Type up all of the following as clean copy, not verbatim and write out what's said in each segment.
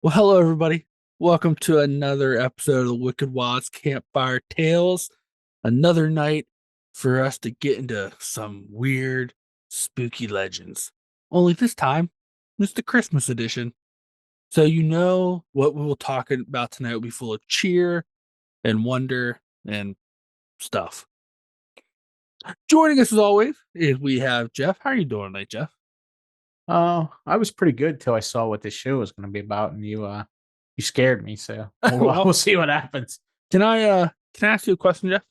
Well, hello everybody. Welcome to another episode of the Wicked Wild's Campfire Tales. Another night for us to get into some weird, spooky legends. Only this time, it's the Christmas edition. So you know what we will talk about tonight will be full of cheer and wonder and stuff. Joining us as always is we have Jeff. How are you doing tonight, Jeff? I was pretty good till I saw what this show was going to be about, and you scared me. So we'll, Well, we'll see what happens. can I ask you a question, Jeff?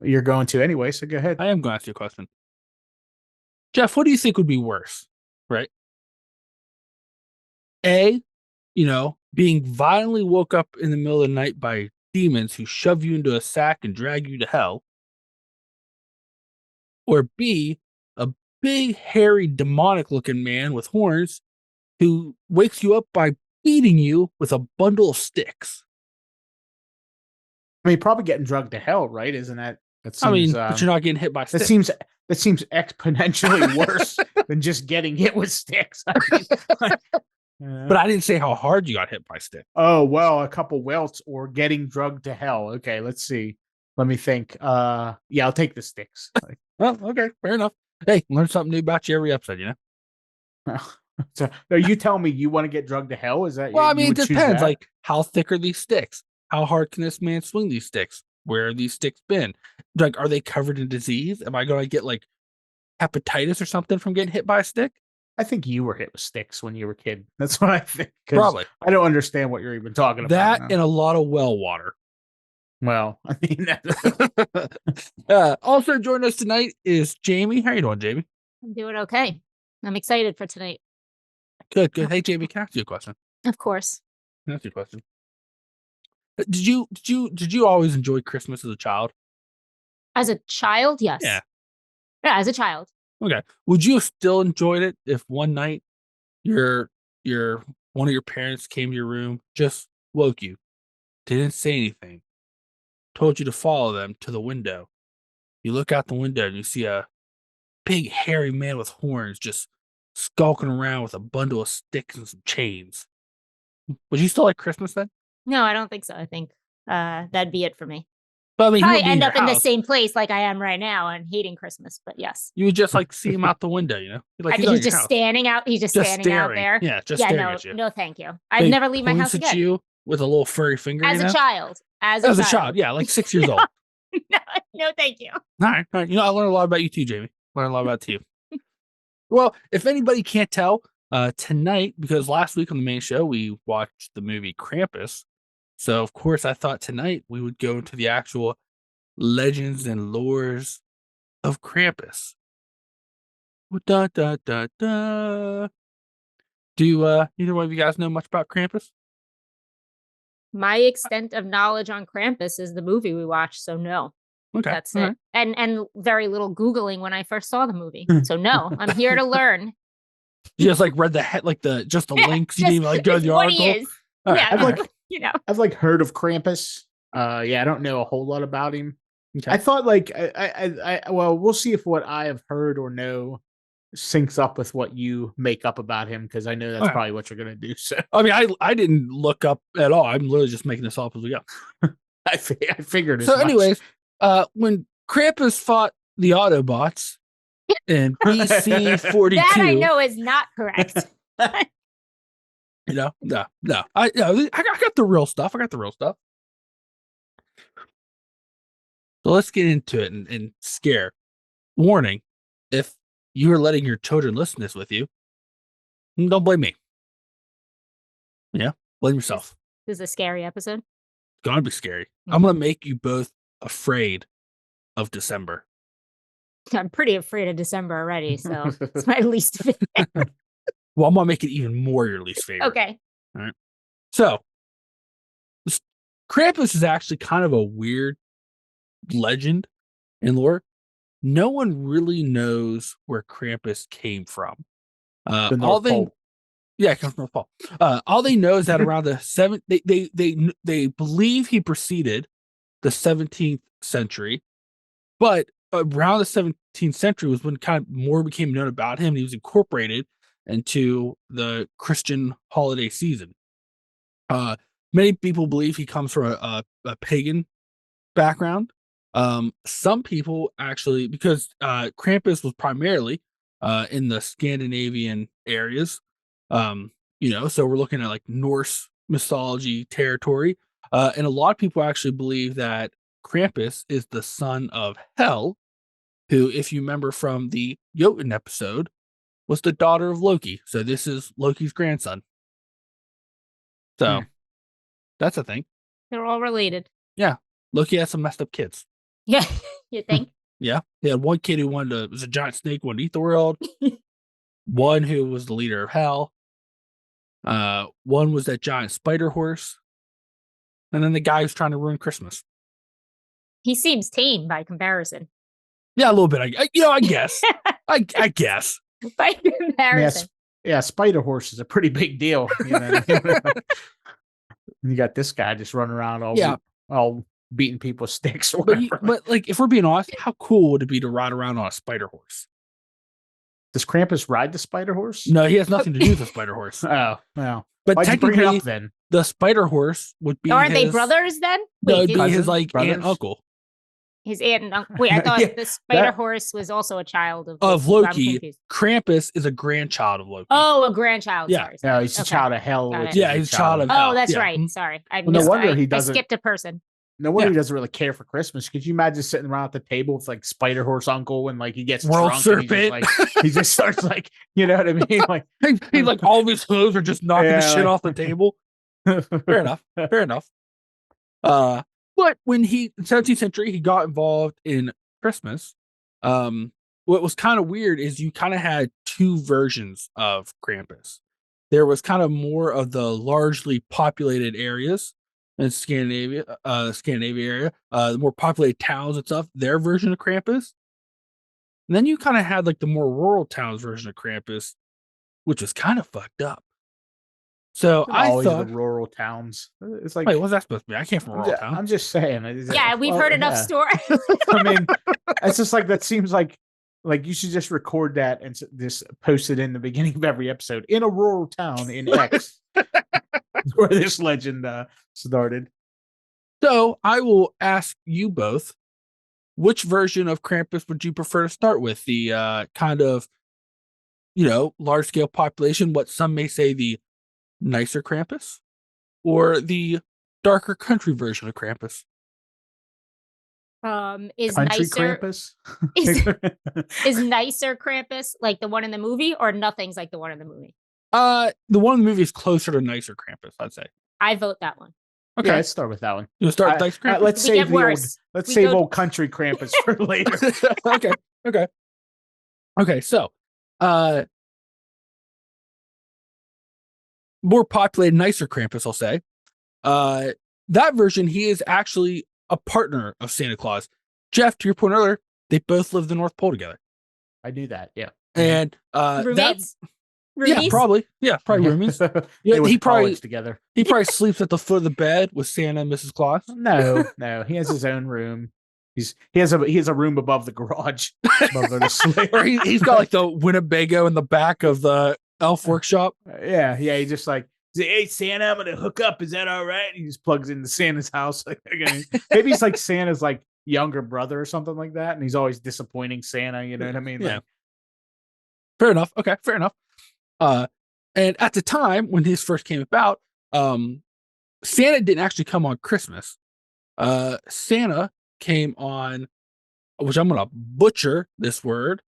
You're going to anyway, so go ahead. I am going to ask you a question. Jeff, what do you think would be worse? Right? A, being violently woke up in the middle of the night by demons who shove you into a sack and drag you to hell. Or B, a big, hairy, demonic looking man with horns who wakes you up by beating you with a bundle of sticks. I mean, probably getting drugged to hell, right? Isn't that that I seems mean, but you're not getting hit by that sticks. seems that seems exponentially worse than just getting hit with sticks. I mean, like, But I didn't say how hard you got hit by sticks. oh well, a couple welts or getting drugged to hell. Okay, let's see. Let me think. Yeah, I'll take the sticks. Well, okay, fair enough. Hey, learn something new about you every episode, So, are you telling me you want to get drugged to hell? Is that Well, I you mean, it would choose depends. that? Like, how thick are these sticks? How hard can this man swing these sticks? Where are these sticks been? Like, are they covered in disease? Am I going to get like hepatitis or something from getting hit by a stick? I think you were hit with sticks when you were a kid. That's what I think. Because Probably. I don't understand what you're even talking about That now. and a lot of well water. Well, I mean, Also joining us tonight is Jaime. How you doing, Jaime? I'm doing okay. I'm excited for tonight. Good, good. Hey, Jaime, can I ask you a question? Of course. Can I ask you a question? Did you always enjoy Christmas as a child? As a child, Yeah. yes. Yeah, as a child. Okay. Would you have still enjoyed it if one night your your one of your parents came to your room, just woke you, didn't say anything, told you to follow them to the window. You look out the window and you see a big hairy man with horns just skulking around with a bundle of sticks and some chains. Would you still like Christmas then? No, I don't think so. I think that'd be it for me. But I mean, he Probably would be in end your up in the house. same place like I am right now and hating Christmas, but yes. You would just like see him out the window, you know? Like I he's think out he's your just house. standing out. He's just Just standing out staring. there. Yeah, just Yeah, staring no, at you. no, thank you. I'd He never leave my house points at again. you with a little furry finger, As a child. As As a a child, child. yeah, like 6 years old. No, no, thank you. All right, all right. You know, I learned a lot about you too, Jaime. Learned a lot about you. Well, if anybody can't tell, tonight, because last week on the main show we watched the movie Krampus, so of course I thought tonight we would go into the actual legends and lores of Krampus. Da, da, da, da. Do either one of you guys know much about Krampus? My extent of knowledge on Krampus is the movie we watched, so no. Okay, That's all it. right. And very little Googling when I first saw the movie. So no, I'm here to learn. You just like read the head, like just the Yeah, links. You didn't even like go to the what article. he is. All right, Yeah, I've all like right. you know. I've like heard of Krampus. Yeah, I don't know a whole lot about him. Okay. I thought like well, we'll see if what I have heard or know syncs up with what you make up about him because I know that's Okay. probably what you're gonna do. So I mean, I didn't look up at all. I'm literally just making this up as we go. I figured as So, much. anyways, when Krampus fought the Autobots in BC 42, That I know is not correct. no, I got the real stuff. I got the real stuff. So let's get into it and scare. Warning: if you are letting your children listen to this with you, don't blame me. Yeah, blame yourself. This is a scary episode. It's gonna be scary. I'm gonna make you both afraid of December. I'm pretty afraid of December already, so it's my least favorite. Well, I'm gonna make it even more your least favorite. Okay. All right. So, Krampus is actually kind of a weird legend in lore. No one really knows where Krampus came from. The All North they, Pole. yeah, it comes from North Pole. All they know is that around the they believe he preceded the 17th century, but around the 17th century was when kind of more became known about him. And he was incorporated into the Christian holiday season. Many people believe he comes from a pagan background. Some people actually, because Krampus was primarily in the Scandinavian areas, so we're looking at like Norse mythology territory, and a lot of people actually believe that Krampus is the son of Hel, who, if you remember from the Jotun episode, was the daughter of Loki. So this is Loki's grandson. So that's a thing. They're all related. Yeah. Loki has some messed up kids. Yeah, you think? Yeah. He had one kid who was a giant snake, wanted to eat the world. One who was the leader of Hell. One was that giant spider horse. And then the guy who's trying to ruin Christmas. He seems tame by comparison. Yeah, a little bit. I guess. I guess. By comparison. Yeah, spider horse is a pretty big deal. You got this guy just running around all beating people with sticks. Or but like, if we're being honest, how cool would it be to ride around on a spider horse? Does Krampus ride the spider horse? No, he has nothing to do with the spider horse. Oh, well. But Why'd you bring it technically, up then? the spider horse would be. Aren't they brothers then? No, it'd be Cousin? his aunt Brothers? and uncle. His aunt and uncle. Wait, I thought Yeah, the spider horse was also a child of Of Loki. I'm Loki. confused. Krampus is a grandchild of Loki. Oh, a grandchild. Yeah. Sorry. No, he's a Okay. child of Hell. Got which it. is Yeah, he's a child of Hell. Oh, that's Yeah. right. Sorry. I Well, no missed- wonder I- he I doesn't- skipped a person. No wonder Yeah. he doesn't really care for Christmas. Could you imagine sitting around at the table with like Spider Horse Uncle and like he gets World drunk and he just starts like, you know what I mean? Like He like all of his clothes are just knocking the Yeah, shit like- off the table. Fair enough. Fair enough. But when in 17th century he got involved in Christmas, what was kind of weird is you kind of had two versions of Krampus. There was kind of more of the largely populated areas in Scandinavia area, the more populated towns and stuff, their version of Krampus. And then you kind of had like the more rural towns version of Krampus, which was kind of fucked up. So I always thought, the rural towns. It's like wait, what's that supposed to be? I came from a rural town. I'm just saying. Yeah, we've heard enough stories. I mean, it's just like that seems like you should just record that and just post it in the beginning of every episode in a rural town in X, where this legend started. So I will ask you both, which version of Krampus would you prefer to start with? The kind of, large scale population, what some may say the nicer Krampus, or the darker country version of Krampus? Is Country nicer Krampus? is nicer Krampus like the one in the movie, or nothing's like the one in the movie? The one in the movie is closer to nicer Krampus, I'd say. I vote that one. Okay, Yeah, let's start with that one. you'll start with nicer Krampus. Let's We save get the old, worse. let's We save go- old country Krampus for later. Okay. So, more populated, nicer Krampus, I'll say. That version, he is actually a partner of Santa Claus. Jeff, to your point earlier, they both live the North Pole together, I knew that. Yeah. and Roommates? yeah, Roomies? probably, roomies. They Yeah, went he to probably college together. he probably sleeps at the foot of the bed with Santa and Mrs. Claus. No, he has his own room. He has a room above the garage, above the sleigh. Or he's got like the Winnebago in the back of the elf workshop. Yeah. He just like, hey Santa, I'm gonna hook up. Is that all right? He just plugs into Santa's house. Maybe he's like Santa's like younger brother or something like that, and he's always disappointing Santa. You know what I mean? Yeah. Like, Fair enough. Okay, fair enough. And at the time when this first came about, Santa didn't actually come on Christmas. Santa came on, which I'm gonna butcher this word,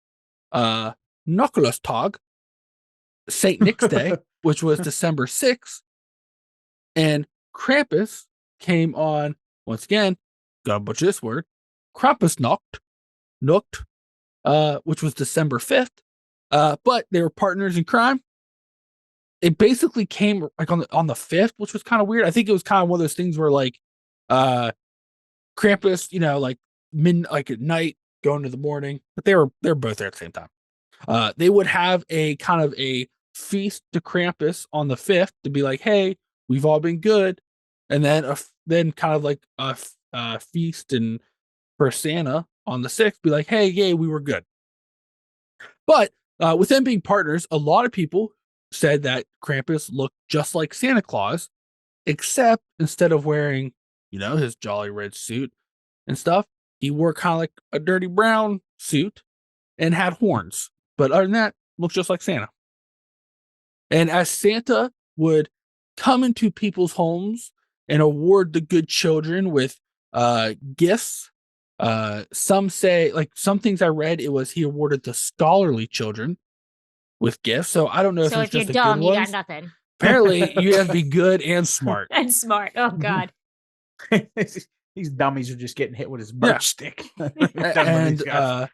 Tag, Saint Nick's Day, which was December 6th, and Krampus came on, once again, gotta butcher this word, Krampusnacht, which was December 5th. But they were partners in crime. It basically came like on the 5th, which was kind of weird. I think it was kind of one of those things where like Krampus, like like at night, going to the morning, but they're both there at the same time. They would have a kind of a feast to Krampus on the 5th to be like, hey, we've all been good, and then kind of like a feast and for Santa on the 6th, be like, hey, yay, we were good. But with them being partners, a lot of people said that Krampus looked just like Santa Claus, except instead of wearing, his jolly red suit and stuff, he wore kind of like a dirty brown suit and had horns. But other than that, looks just like Santa. And as Santa would come into people's homes and award the good children with gifts, some say, like some things I read, it was he awarded the scholarly children with gifts. So I don't know So if if you're just dumb, you got ones. nothing. Apparently, you have to be good and smart. And smart. Oh God. These dummies are just getting hit with his birch stick. Done with And these guys.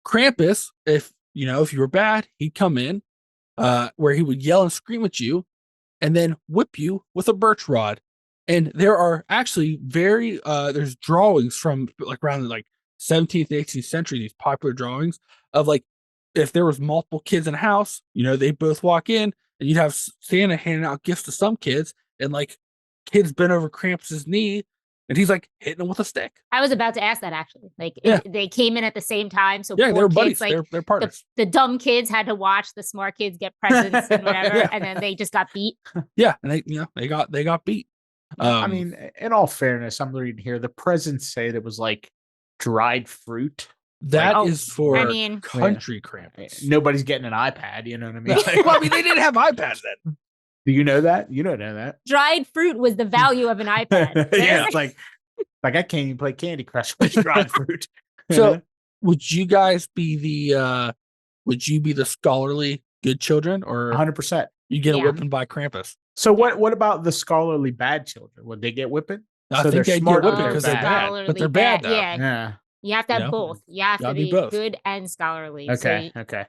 Krampus, if you were bad, he'd come in, where he would yell and scream at you, and then whip you with a birch rod. And there are actually there's drawings from like around the 17th, 18th century, these popular drawings of like if there was multiple kids in a house, they both walk in and you'd have Santa handing out gifts to some kids, and like kids bent over Krampus's knee, and he's like hitting them with a stick. I was about to ask that actually. Like Yeah. they came in at the same time. So Yeah, they poor were kids, buddies. like They're partners. the dumb kids had to watch the smart kids get presents and whatever, Yeah. and then they just got beat. Yeah, and they got beat. I mean, in all fairness, I'm reading here. The presents say that was like dried fruit. That is for I mean, country Krampus. Nobody's getting an iPad. You know what I mean? Well, I mean, they didn't have iPads then. Do you know that? You don't know that. dried fruit was the value of an iPad. Yeah, it's like I can't even play Candy Crush with dried fruit. So, would you guys be the scholarly good children, or 100%. you get a Yeah. whipping by Krampus? So what about the scholarly bad children? Would they get whipping? I So think they're they get smart, whipping but because they're they're bad. bad, but they're bad though. Yeah. Yeah. You have to have You know? both. You have to Gotta be be both. good and scholarly. Okay. So Okay.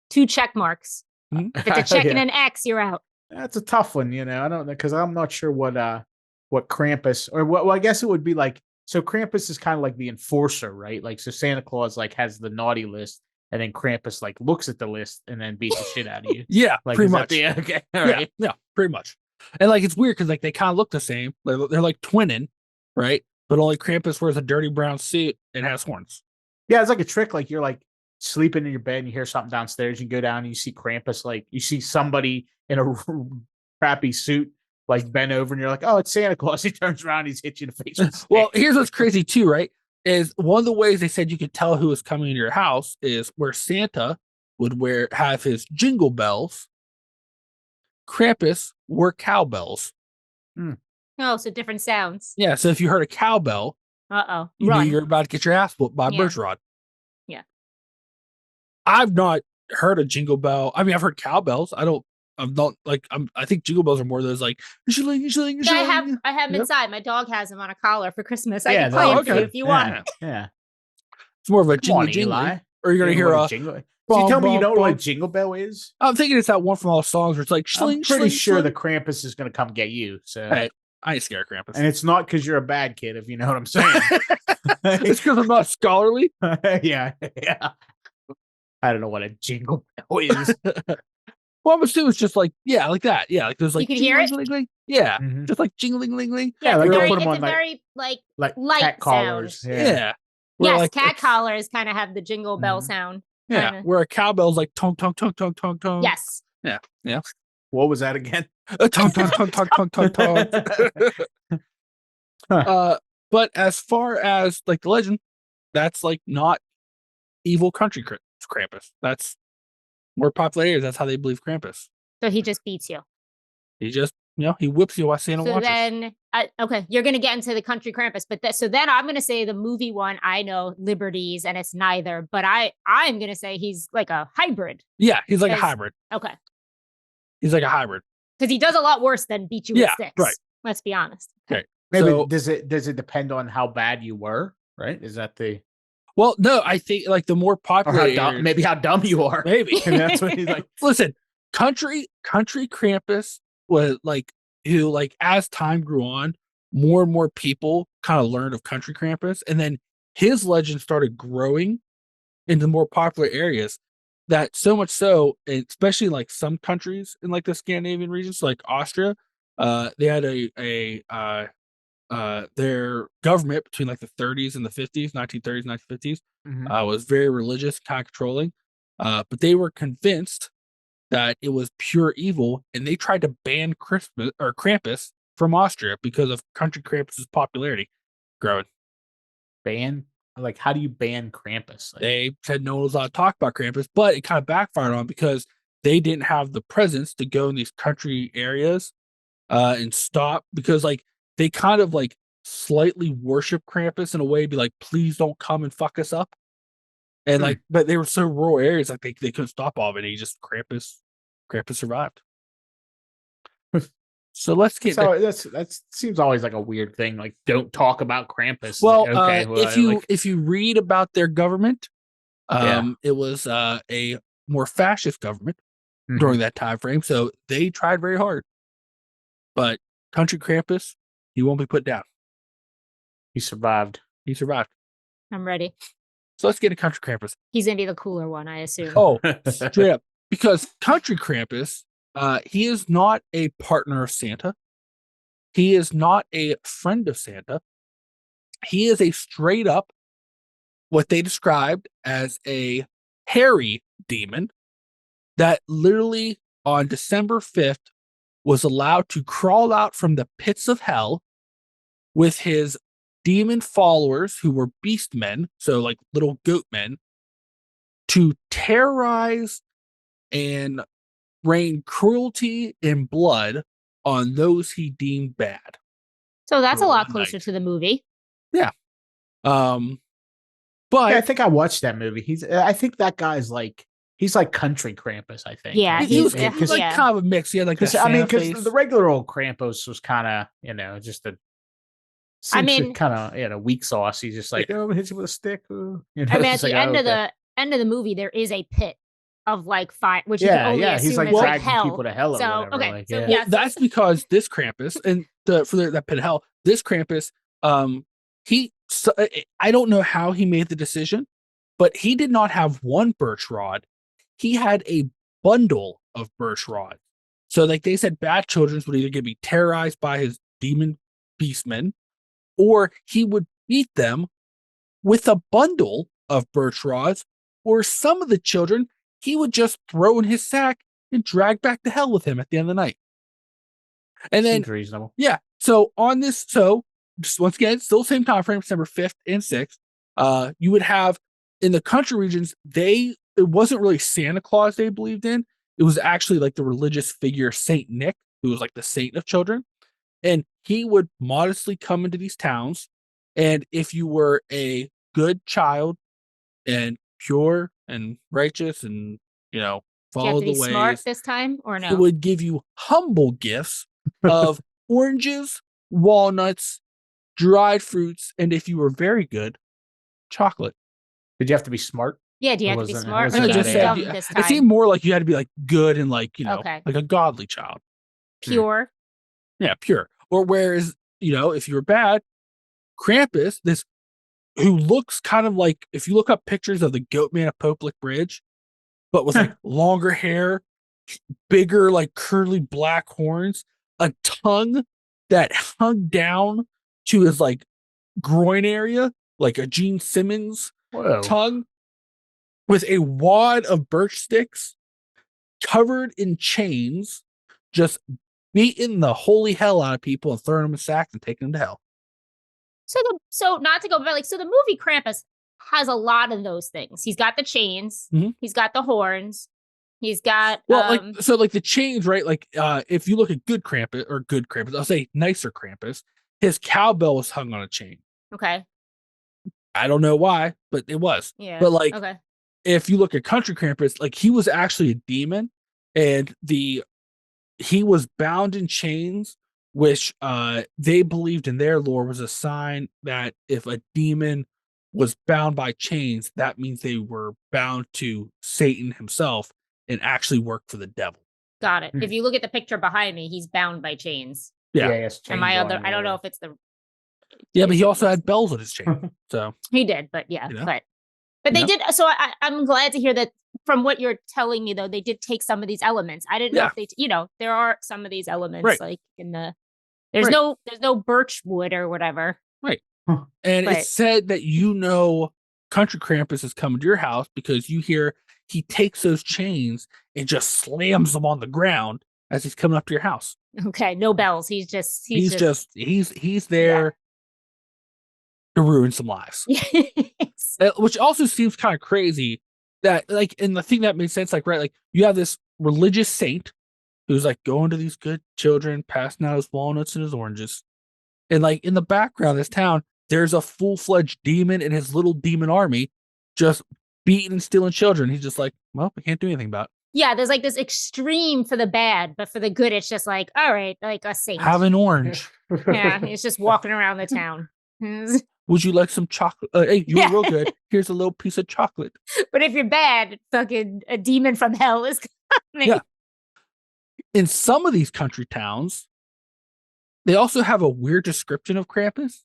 2 check marks. If it's a check and Yeah. an X, you're out. That's a tough one, I don't know, because I'm not sure what Krampus or what. Well, I guess it would be like. So Krampus is kind of like the enforcer, right? Like, so Santa Claus like has the naughty list, and then Krampus like looks at the list and then beats the shit out of you. Yeah, Like, pretty is that much. okay. All Yeah, right. yeah, pretty much. And like it's weird because like they kind of look the same. They're like twinning, right? But only Krampus wears a dirty brown suit and has horns. Yeah, it's like a trick. Like you're like sleeping in your bed and you hear something downstairs. You go down and you see Krampus. Like you see somebody in a crappy suit, like bent over, and you're like, "Oh, it's Santa Claus." He turns around, he's hit you in the face. With a stick. Well, here's what's crazy too, right? Is one of the ways they said you could tell who was coming into your house is where Santa would have his jingle bells. Krampus wore cowbells. Oh, so different sounds. Yeah, so if you heard a cowbell, Uh-oh. you knew Run. you're about to get your ass whooped by a Yeah. birch rod. Yeah. I've not heard a jingle bell. I mean, I've heard cowbells. I think jingle bells are more of those like shilling, shilling, Yeah, I shilling. have them Yep. inside. My dog has them on a collar for Christmas. I Yeah, can play they're them for you okay. if you want. Yeah. It's more of a Come on, jingle jingle. Eli. Or you're gonna You hear know what a a jingle. So you tell me you know what a bum. jingle bell is? I'm thinking it's that one from all the songs where it's like shilling, I'm pretty shilling, sure shilling. the Krampus is going to come get you. So, Hey, I ain't scared of Krampus. and it's not because you're a bad kid, if you know what I'm saying. It's because I'm not scholarly. Yeah. I don't know what a jingle bell is. Well, I'm assuming it's just like like that. Yeah, like there's like You can hear it? jingling-ling-ling. Yeah, Mhm. just like jingling-ling-ling. Yeah, it's like a they'll very, put 'em it's on, a like- very like Like light cat collars. sound. Yeah. Where, yes, like, cat collars kind of have the jingle bell Mhm. sound. Yeah, kinda. where a cowbell's like tong tong tong tong tong tong. Yes. What was that again? Tong tong tong tong tong tong tong. But as far as like the legend, that's like not evil country Krampus. That's more popular areas. That's how they believe Krampus. So he just beats you. He just he whips you while Santa So watches. then, okay, you're gonna get into the country Krampus, but so then I'm gonna say the movie one. I know Liberties, and it's neither, but I'm gonna say he's like a hybrid. Yeah, he's like a As- hybrid. Okay, He's like a hybrid. because he does a lot worse than beat you with Yeah, sticks. right. Let's be honest. Okay. Maybe So- does it depend on how bad you were? Right? Is that the Well, no, I think like the more or popular how areas, dumb? Maybe how dumb you are. maybe. And that's what he's like. Listen, country Krampus was like who like as time grew on, more and more people kind of learned of country Krampus, and then his legend started growing into more popular areas. That so much so, and especially in, like some countries in like the Scandinavian regions, like Austria, they had their government between like the 30s and the 50s, 1930s, 1950s, Mhm. was very religious, kind of controlling. But they were convinced that it was pure evil, and they tried to ban Christmas or Krampus from Austria because of Country Krampus's popularity growing. Ban? Like, how do you ban Krampus? Like, They said no one was allowed to talk about Krampus, but it kind of backfired on because they didn't have the presence to go in these country areas and stop, because like they kind of like slightly worship Krampus in a way, be like, please don't come and fuck us up. And like, but they were so rural areas, like they couldn't stop all of it. He just Krampus survived. So let's get so that seems always like a weird thing. Like, don't talk about Krampus. well, Like, okay, if you read about their government, Yeah. it was a more fascist government Mhm. during that time frame, so they tried very hard. But Country Krampus, he won't be put down. He survived. He survived. I'm ready. So let's get a Country Krampus. He's gonna be the cooler one, I assume. Oh, straight up, because Country Krampus, he is not a partner of Santa. He is not a friend of Santa. He is a straight up, what they described as a hairy demon that literally on December 5th was allowed to crawl out from the pits of hell with his demon followers, who were beast men, so like little goat men, to terrorize and rain cruelty and blood on those he deemed bad. So that's a for lot one closer night. to the movie. But Yeah, I think I watched that movie. I think that guy's like, he's like Country Krampus. I think. Yeah, Like, he was he's- like yeah. kind of a mix. He had like that I mean, Santa because face. the regular old Krampus was kind of, just a. I mean- kind of weak sauce. He's just like, oh, I'm gonna hit you with a stick. You know, I mean, at it's the like, end oh, of okay. the end of the movie, there is a pit of like fire, which you can only He's assume like is like dragging hell. people to hell or So whatever. okay, Like, so yeah. yeah, Well, that's because this Krampus and that pit of hell, this Krampus, I don't know how he made the decision, but he did not have one birch rod. He had a bundle of birch rods. So like they said, bad children would either get be terrorized by his demon beastmen, or he would beat them with a bundle of birch rods, or some of the children he would just throw in his sack and drag back to hell with him at the end of the night. And then Seems reasonable. yeah. So on this, just once again, still same time frame, December 5th and 6th. You would have in the country regions, it wasn't really Santa Claus they believed in. It was actually like the religious figure Saint Nick, who was like the saint of children. And he would modestly come into these towns. And if you were a good child and pure and righteous and, do you have follow to be the ways, smart this time or it no? would give you humble gifts of oranges, walnuts, dried fruits, and if you were very good, chocolate. Did you have to be smart? Yeah, do you Or have to be was it- smart? was Or it I that just just age? said dumb you- this it time? seemed more like you had to be like good and like, Okay. like a godly child. Pure. Yeah, pure. Or whereas, if you were bad, Krampus, this who looks kind of like, if you look up pictures of the goat man at Popelik Bridge, but with like longer hair, bigger, like curly black horns, a tongue that hung down to his like groin area, like a Gene Simmons Whoa. tongue, with a wad of birch sticks covered in chains, just beating the holy hell out of people and throwing them in sacks and taking them to hell. So not to go, but so the movie Krampus has a lot of those things. He's got the chains. Mhm. He's got the horns. He's got Well, like the chains, right? Like, if you look at good Krampus, I'll say nicer Krampus, his cowbell was hung on a chain. okay. I don't know why, but it was. Yeah. But like, okay. if you look at Country Krampus, like he was actually a demon, and he was bound in chains, which they believed in their lore was a sign that if a demon was bound by chains, that means they were bound to Satan himself and actually work for the devil. Got it. Hmm. If you look at the picture behind me, he's bound by chains. Yeah. yes. And my chains other, on I don't know or- if it's the. Yeah, but if he it also was- had bells on his chain. So He did, but yeah, You know? but You they know? did. So I'm glad to hear that from what you're telling me, though, they did take some of these elements. I didn't know if they, there are some of these elements Right. like in the. There's Right. no birch wood or whatever. and Right. it's said that Country Krampus is coming to your house because you hear he takes those chains and just slams them on the ground as he's coming up to your house. Okay, no bells. He's there to ruin some lives. Yes. Which also seems kind of crazy that, like, and the thing that makes sense, like, right, like, you have this religious saint who's like going to these good children, passing out his walnuts and his oranges. And like in the background of this town, there's a full-fledged demon and his little demon army just beating and stealing children. He's just like, well, I can't do anything about it. Yeah, there's like this extreme for the bad, but for the good, it's just like, all right, like a saint. Have an orange. Yeah, he's just walking around the town. Would you like some chocolate? Hey, you were real good. Here's a little piece of chocolate. But if you're bad, fucking a demon from hell is coming. Yeah. In some of these country towns, they also have a weird description of Krampus.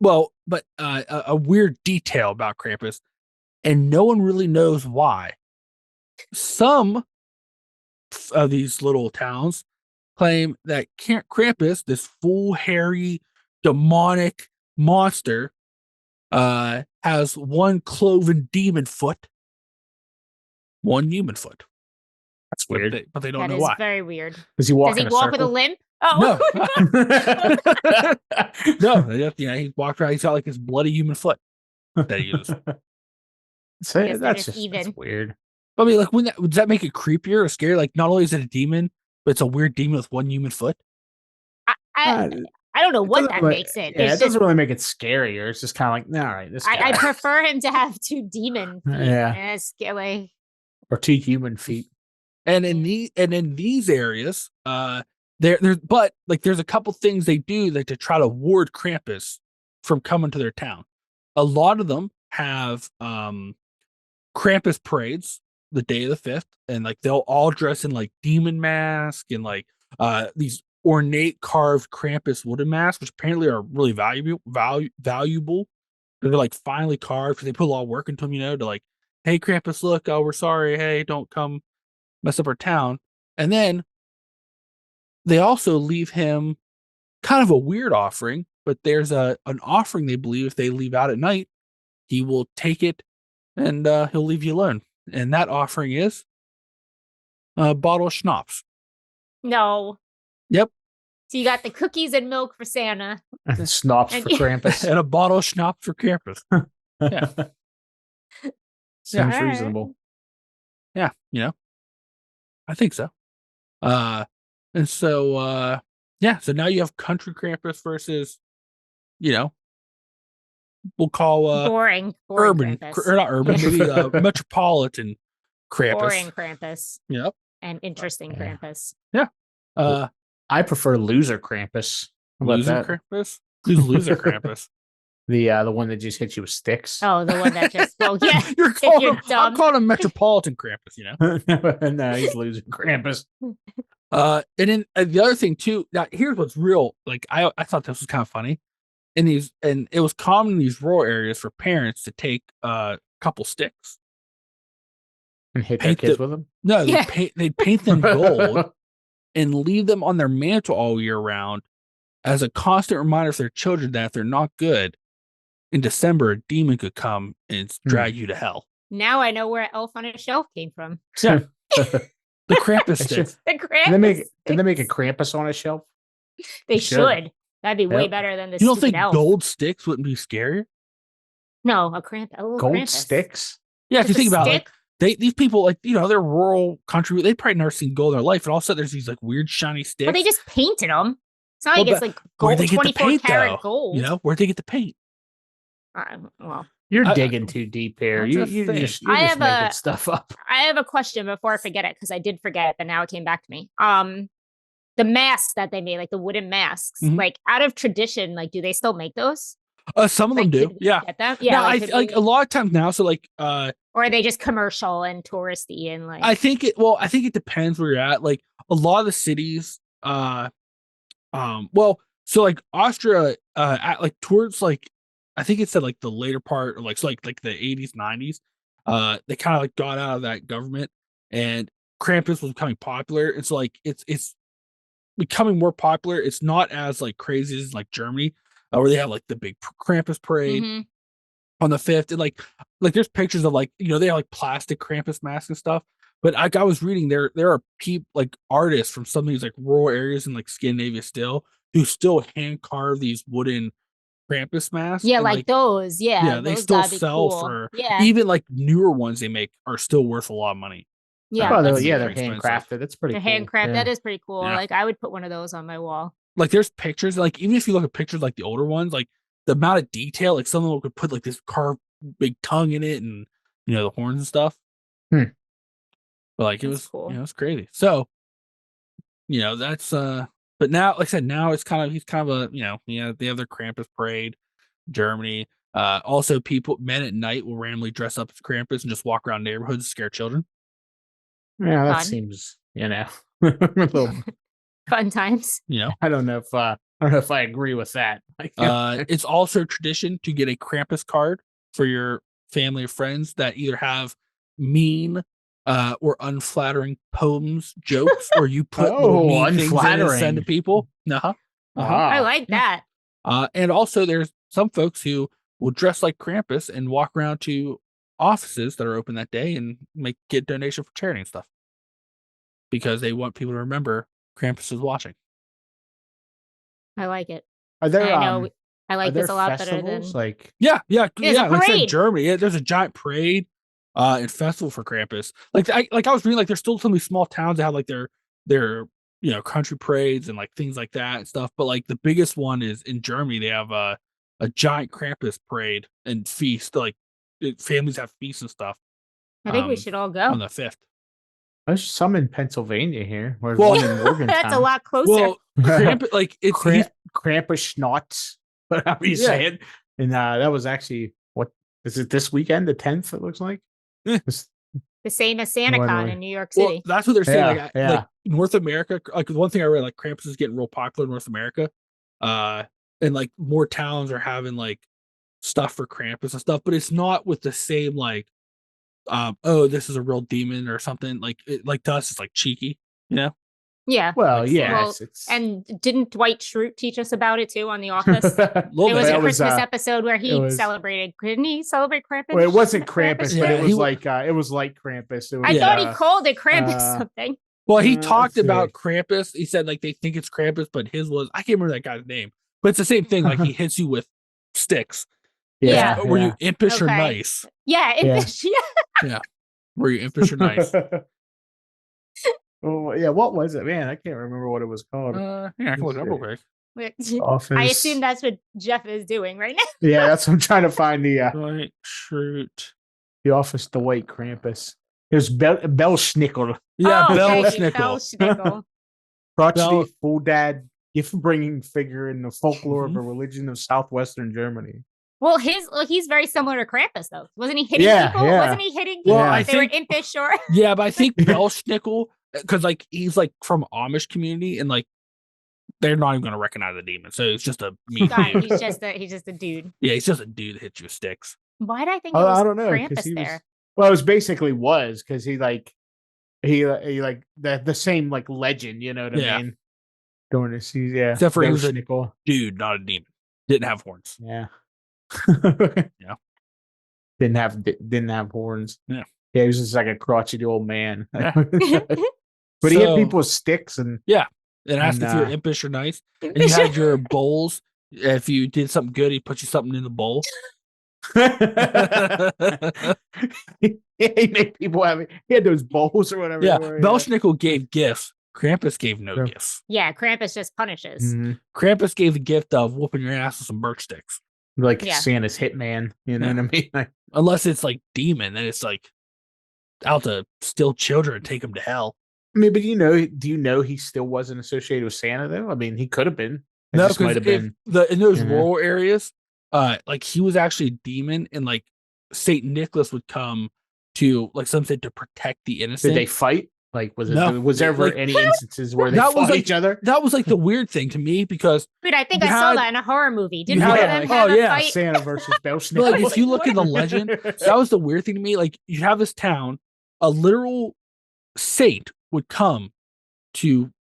Well, but a weird detail about Krampus, and no one really knows why. Some of these little towns claim that Krampus, this full, hairy, demonic monster, has one cloven demon foot, one human foot. That's weird. But they don't That know is why. very weird. Does he walk? Does he walk with a limp? Oh No, he walked around. He's got like his bloody human foot that he uses. That's weird. I mean, like, does that make it creepier or scary? Like, not only is it a demon, but it's a weird demon with one human foot. I don't know what that makes it. Yeah, it doesn't really make it scarier. It's just kind of like, all right, this guy. I prefer him to have two demon feet. Yeah. Like, or two human feet. And in these areas, there's a couple things they do like to try to ward Krampus from coming to their town. A lot of them have Krampus parades the day of the 5th, and like they'll all dress in like demon mask and like these ornate carved Krampus wooden masks, which apparently are really valuable. They're like finely carved because they put a lot of work into them, to like, hey Krampus, look, oh, we're sorry, hey, don't come mess up our town. And then they also leave him kind of a weird offering, but there's an offering they believe if they leave out at night, he will take it and he'll leave you alone. And that offering is a bottle of schnapps. No. Yep. So you got the cookies and milk for Santa. And schnapps for Krampus. And a bottle of schnapps for Krampus. Yeah. Seems reasonable. Yeah, I think so. And so so now you have country Krampus versus, we'll call boring urban, Krampus. or not urban, maybe metropolitan Krampus. Boring Krampus. Yep. And interesting Krampus. Yeah. I prefer loser Krampus. Krampus? Who's loser Krampus? The one that just hits you with sticks. Oh, the one that just yeah. I'm calling him Metropolitan Krampus, No, he's loser Krampus. And then the other thing too, now here's what's real, like I thought this was kind of funny. And it was common in these rural areas for parents to take a couple sticks and hit their kids with them. No, they'd paint them gold and leave them on their mantle all year round as a constant reminder to their children that if they're not good, in December a demon could come and drag you to hell. Now I know where Elf on a Shelf came from. Yeah. The Krampus sticks. The Krampus. Did they make a Krampus on a shelf? They should. That'd be way better than this. You don't think elf. Gold sticks wouldn't be scarier? No, a Krampus. Gold Krampus. sticks? Yeah, if you think about it, like, these people, like, they're rural country. They probably never seen gold in their life, and all of a sudden there's these like weird shiny sticks. But they just painted them. It's not like it's like gold, 24 karat gold. Where'd they get the paint? Well, you're digging too deep here. You're just making stuff up. I have a question before I forget it, because I did forget it, but now it came back to me. The masks that they made, like the wooden masks, like out of tradition, like do they still make those? Some of them do. Yeah. Get them? Yeah. No, like a lot of times now. So like, or are they just commercial and touristy and like? I think it depends where you're at. Like a lot of the cities, so like Austria, at like towards like, I think it said like the later part, or like so like the 80s, 90s, they kind of like got out of that government, and Krampus was becoming popular. It's like it's becoming more popular. It's not as like crazy as like Germany, where they have like the big Krampus parade on the 5th, and like there's pictures of like they have like plastic Krampus masks and stuff, But I was reading there are people like artists from some of these like rural areas in like Scandinavia still who still hand carve these wooden Krampus masks. Yeah, and, like those. Yeah, they those still gotta be sell cool. for Yeah, even like newer ones they make are still worth a lot of money. yeah. Oh, That's yeah, true. they're pretty expensive. handcrafted. That's pretty They're cool. handcrafted. Yeah. That is pretty cool. Yeah. Like I would put one of those on my wall. Like there's pictures, like even if you look at pictures like the older ones, like the amount of detail, like some of them could put like this carved big tongue in it and the horns and stuff. Hmm. But like it That's was cool. it's crazy. So, that's but now, like I said, now he's kind of a they have their Krampus parade, Germany. Also men at night will randomly dress up as Krampus and just walk around neighborhoods and scare children. Yeah, that Fun. seems, a little, Fun times. I don't know if I agree with that. It's also tradition to get a Krampus card for your family or friends that either have mean or unflattering poems, jokes, or you put little Oh, mean things in and send unflattering. to people. Wow. I like that. And also there's some folks who will dress like Krampus and walk around to offices that are open that day and get donation for charity and stuff. Because they want people to remember Krampus is watching. I like it. Are there, I know I are like there this a lot better than festivals? Like, There's a Like I said, parade. Germany. Yeah, there's a giant parade and festival for Krampus. I was reading, like there's still some of these small towns that have like their country parades and like things like that and stuff. But like the biggest one is in Germany. They have a giant Krampus parade and feast. Like families have feasts and stuff. I think we should all on go. the 5th. there's some in Pennsylvania here. There's Well, one in Morgantown. That's a lot closer. Well, Krampus, like it's Krampus Schnotz, whatever you say it. And that was actually, what is it, this weekend, the 10th, it looks like? Yeah. The same as SantaCon in New York Well, City. that's what they're saying. Yeah, Like North America, like one thing I read, like Krampus is getting real popular in North America. And like more towns are having like stuff for Krampus and stuff, but it's not with the same like, oh, this is a real demon or something. Like to us, it's like cheeky, Yeah. Well, Like, yeah. Well, it's And didn't Dwight Schrute teach us about it too on The Office? Little It was bit. a That Christmas was, episode where he was- celebrated. Couldn't he celebrate Krampus? well, it wasn't Krampus, but Yeah, it was like Krampus. It was, I thought he Yeah. called it Krampus something. Well, he let's talked see. about Krampus. He said like they think it's Krampus, but his was, I can't remember that guy's name. But it's the same thing. Like he hits you with sticks. Yeah. Were you impish or Okay. nice? Yeah. Yeah. Were you impish or nice? Oh yeah, what was it, man? I can't remember what it was called. Yeah, I can look it up real quick. Office. I assume that's what Jeff is doing right now. Yeah, that's what I'm trying to find the Dwight Schrute. Office Dwight Krampus. It was Belschnickel. Yeah, Oh, Bell thank you, Schnickel. Bell Schnickel. Crotchety, full dad, gift bringing figure in the folklore Mm-hmm. of a religion of southwestern Germany. Well, he's very similar to Krampus, though. Wasn't he hitting Yeah, people? yeah. Wasn't he hitting people? Well, Yeah. I They were think impish or yeah, but I think Belschnickel, because like he's like from Amish community and like they're not even gonna recognize the demon. So it's just a mean God, dude. he's just a dude. Yeah, he's just a dude that hits you with sticks. Why did I think it Oh, was I don't know, 'cause Krampus he was- there? Well, it was basically because he like the same like legend, you know what Yeah. I mean? During the season, yeah. Except for he was a- Belschnickel. Dude, not a demon. Didn't have horns. Yeah. Yeah. Didn't have horns. Yeah. Yeah, he was just like a crotchety old man. Yeah. But he hit So- people with sticks and And asked if you were impish or nice. And you had your bowls. If you did something good, he put you something in the bowl. he made people have it. He had those bowls or whatever. Yeah, they were, Belschnickel gave gifts. Krampus gave no Yeah. gifts. Yeah, Krampus just punishes. Mhm. Krampus gave the gift of whooping your ass with some birch sticks. Like Yeah. Santa's hitman. You know Yeah. what I mean? Like, Unless it's like demon, then it's like out to steal children and take them to hell. I mean, but do you know he still wasn't associated with Santa though? I mean, he could have been. It No, just might because have been. in those Yeah. rural areas, like he was actually a demon, and like Saint Nicholas would come to, like some said, to protect the innocent. Did they fight? Like, was No. there ever Like- any instances where they That was fought like- each other? That was like the weird thing to me because Dude, I think You I saw had- that in a horror movie. Didn't you one had- of them have oh, a yeah, fight? Santa versus Belschnickel. But, like, if you look at the What? legend, that was the weird thing to me. Like you have this town, a literal saint would come to,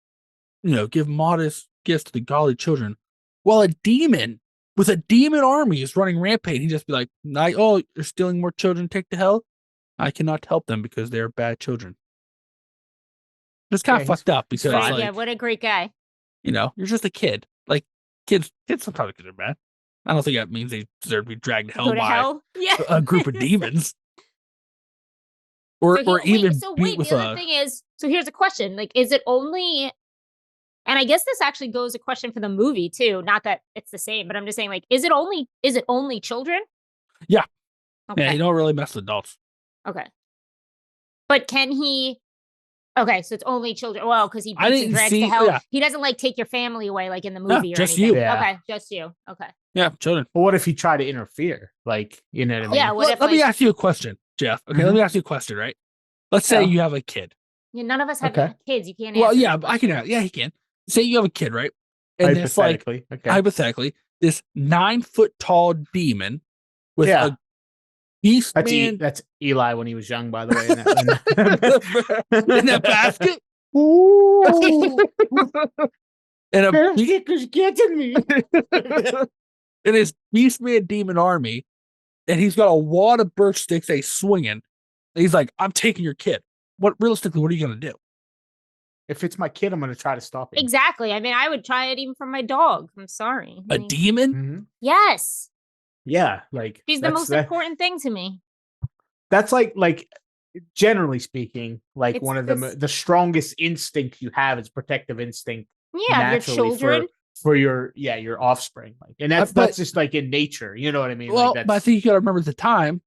give modest gifts to the godly children, while a demon with a demon army is running rampage. He'd just be like, "Oh, you're stealing more children. Take to hell. I cannot help them because they are bad children." It's kind Yeah, of he's fucked up because Right, like, yeah, what a great guy. you're just a kid. Like kids sometimes get it bad. I don't think that means they deserve to be dragged to hell Go to by hell? Yeah. a group of demons. Or even beat with the other thing is, so here's a question. Like, is it only, and I guess this actually goes a question for the movie too. Not that it's the same, but I'm just saying, like, is it only children? Yeah. Okay. Yeah, you don't really mess with adults. Okay. But can he? Okay, so it's only children. Well, because he I beats and didn't drags see- to hell. yeah. He doesn't like take your family away like in the No, movie or just anything. you. Yeah. Okay, just you. Okay. Yeah, children. Well, what if he tried to interfere? Like, you know what I mean? Yeah. What if Let me like, ask you a question, Jeff. Okay, let me ask you a question, right? Let's say Yeah. you have a kid. none of us have Okay. kids. You can't. Well, answer yeah, that I can. question. Yeah, he can. Say you have a kid, right? And this like Hypothetically. Okay. hypothetically, this 9-foot tall demon with Yeah. a beast That's man that's Eli when he was young, by the way. In in that basket Ooh. and a Parents beast stickers getting me. in his beast man demon army, and he's got a wad of birch sticks that he's swinging. And he's like, "I'm taking your kid." What realistically? What are you gonna do? If it's my kid, I'm going to try to stop him. Exactly. I mean, I would try it even for my dog. I'm sorry. I A mean, demon? Mhm. Yes, Yeah, like she's the most that- important thing to me. That's like generally speaking, like It's one of this- the strongest instinct you have is protective instinct. Yeah, your naturally children. for your offspring, like, and But- that's just like in nature. You know what I mean? Well, like but I think you got to remember at the time,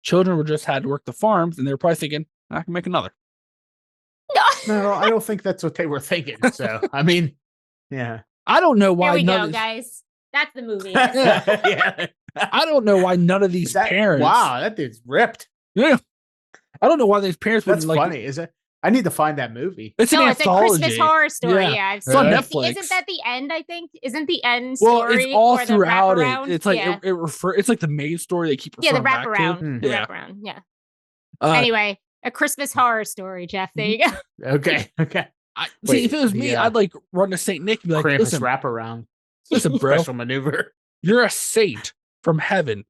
children were just had to work the farms, and they were probably thinking, "I can make another." no, I don't think that's what they were thinking. So I mean, yeah, I don't know There why we none go, of these, guys. That's the movie. yeah. I don't know why none of these parents. Wow, that dude's ripped. Yeah. I don't know why these parents That's wouldn't like. funny. Is it? I need to find that movie. It's an No, it's a anthology. Christmas horror story. Yeah. Yeah, I've It's seen on it. Netflix. Isn't that the end? I think isn't the end Well, story it's all or the throughout wraparound? it. It's like yeah. it's like the main story they keep Yeah, the referring back to. wraparound. The Yeah. wraparound. Yeah. Uh, Anyway, a Christmas horror story, Jeff. There you go. Okay, okay. see, Wait, if it was the, me, I'd like run to Saint Nick and be like, Krampus "Listen, wraparound. listen, bro, Special maneuver. you're a saint from heaven.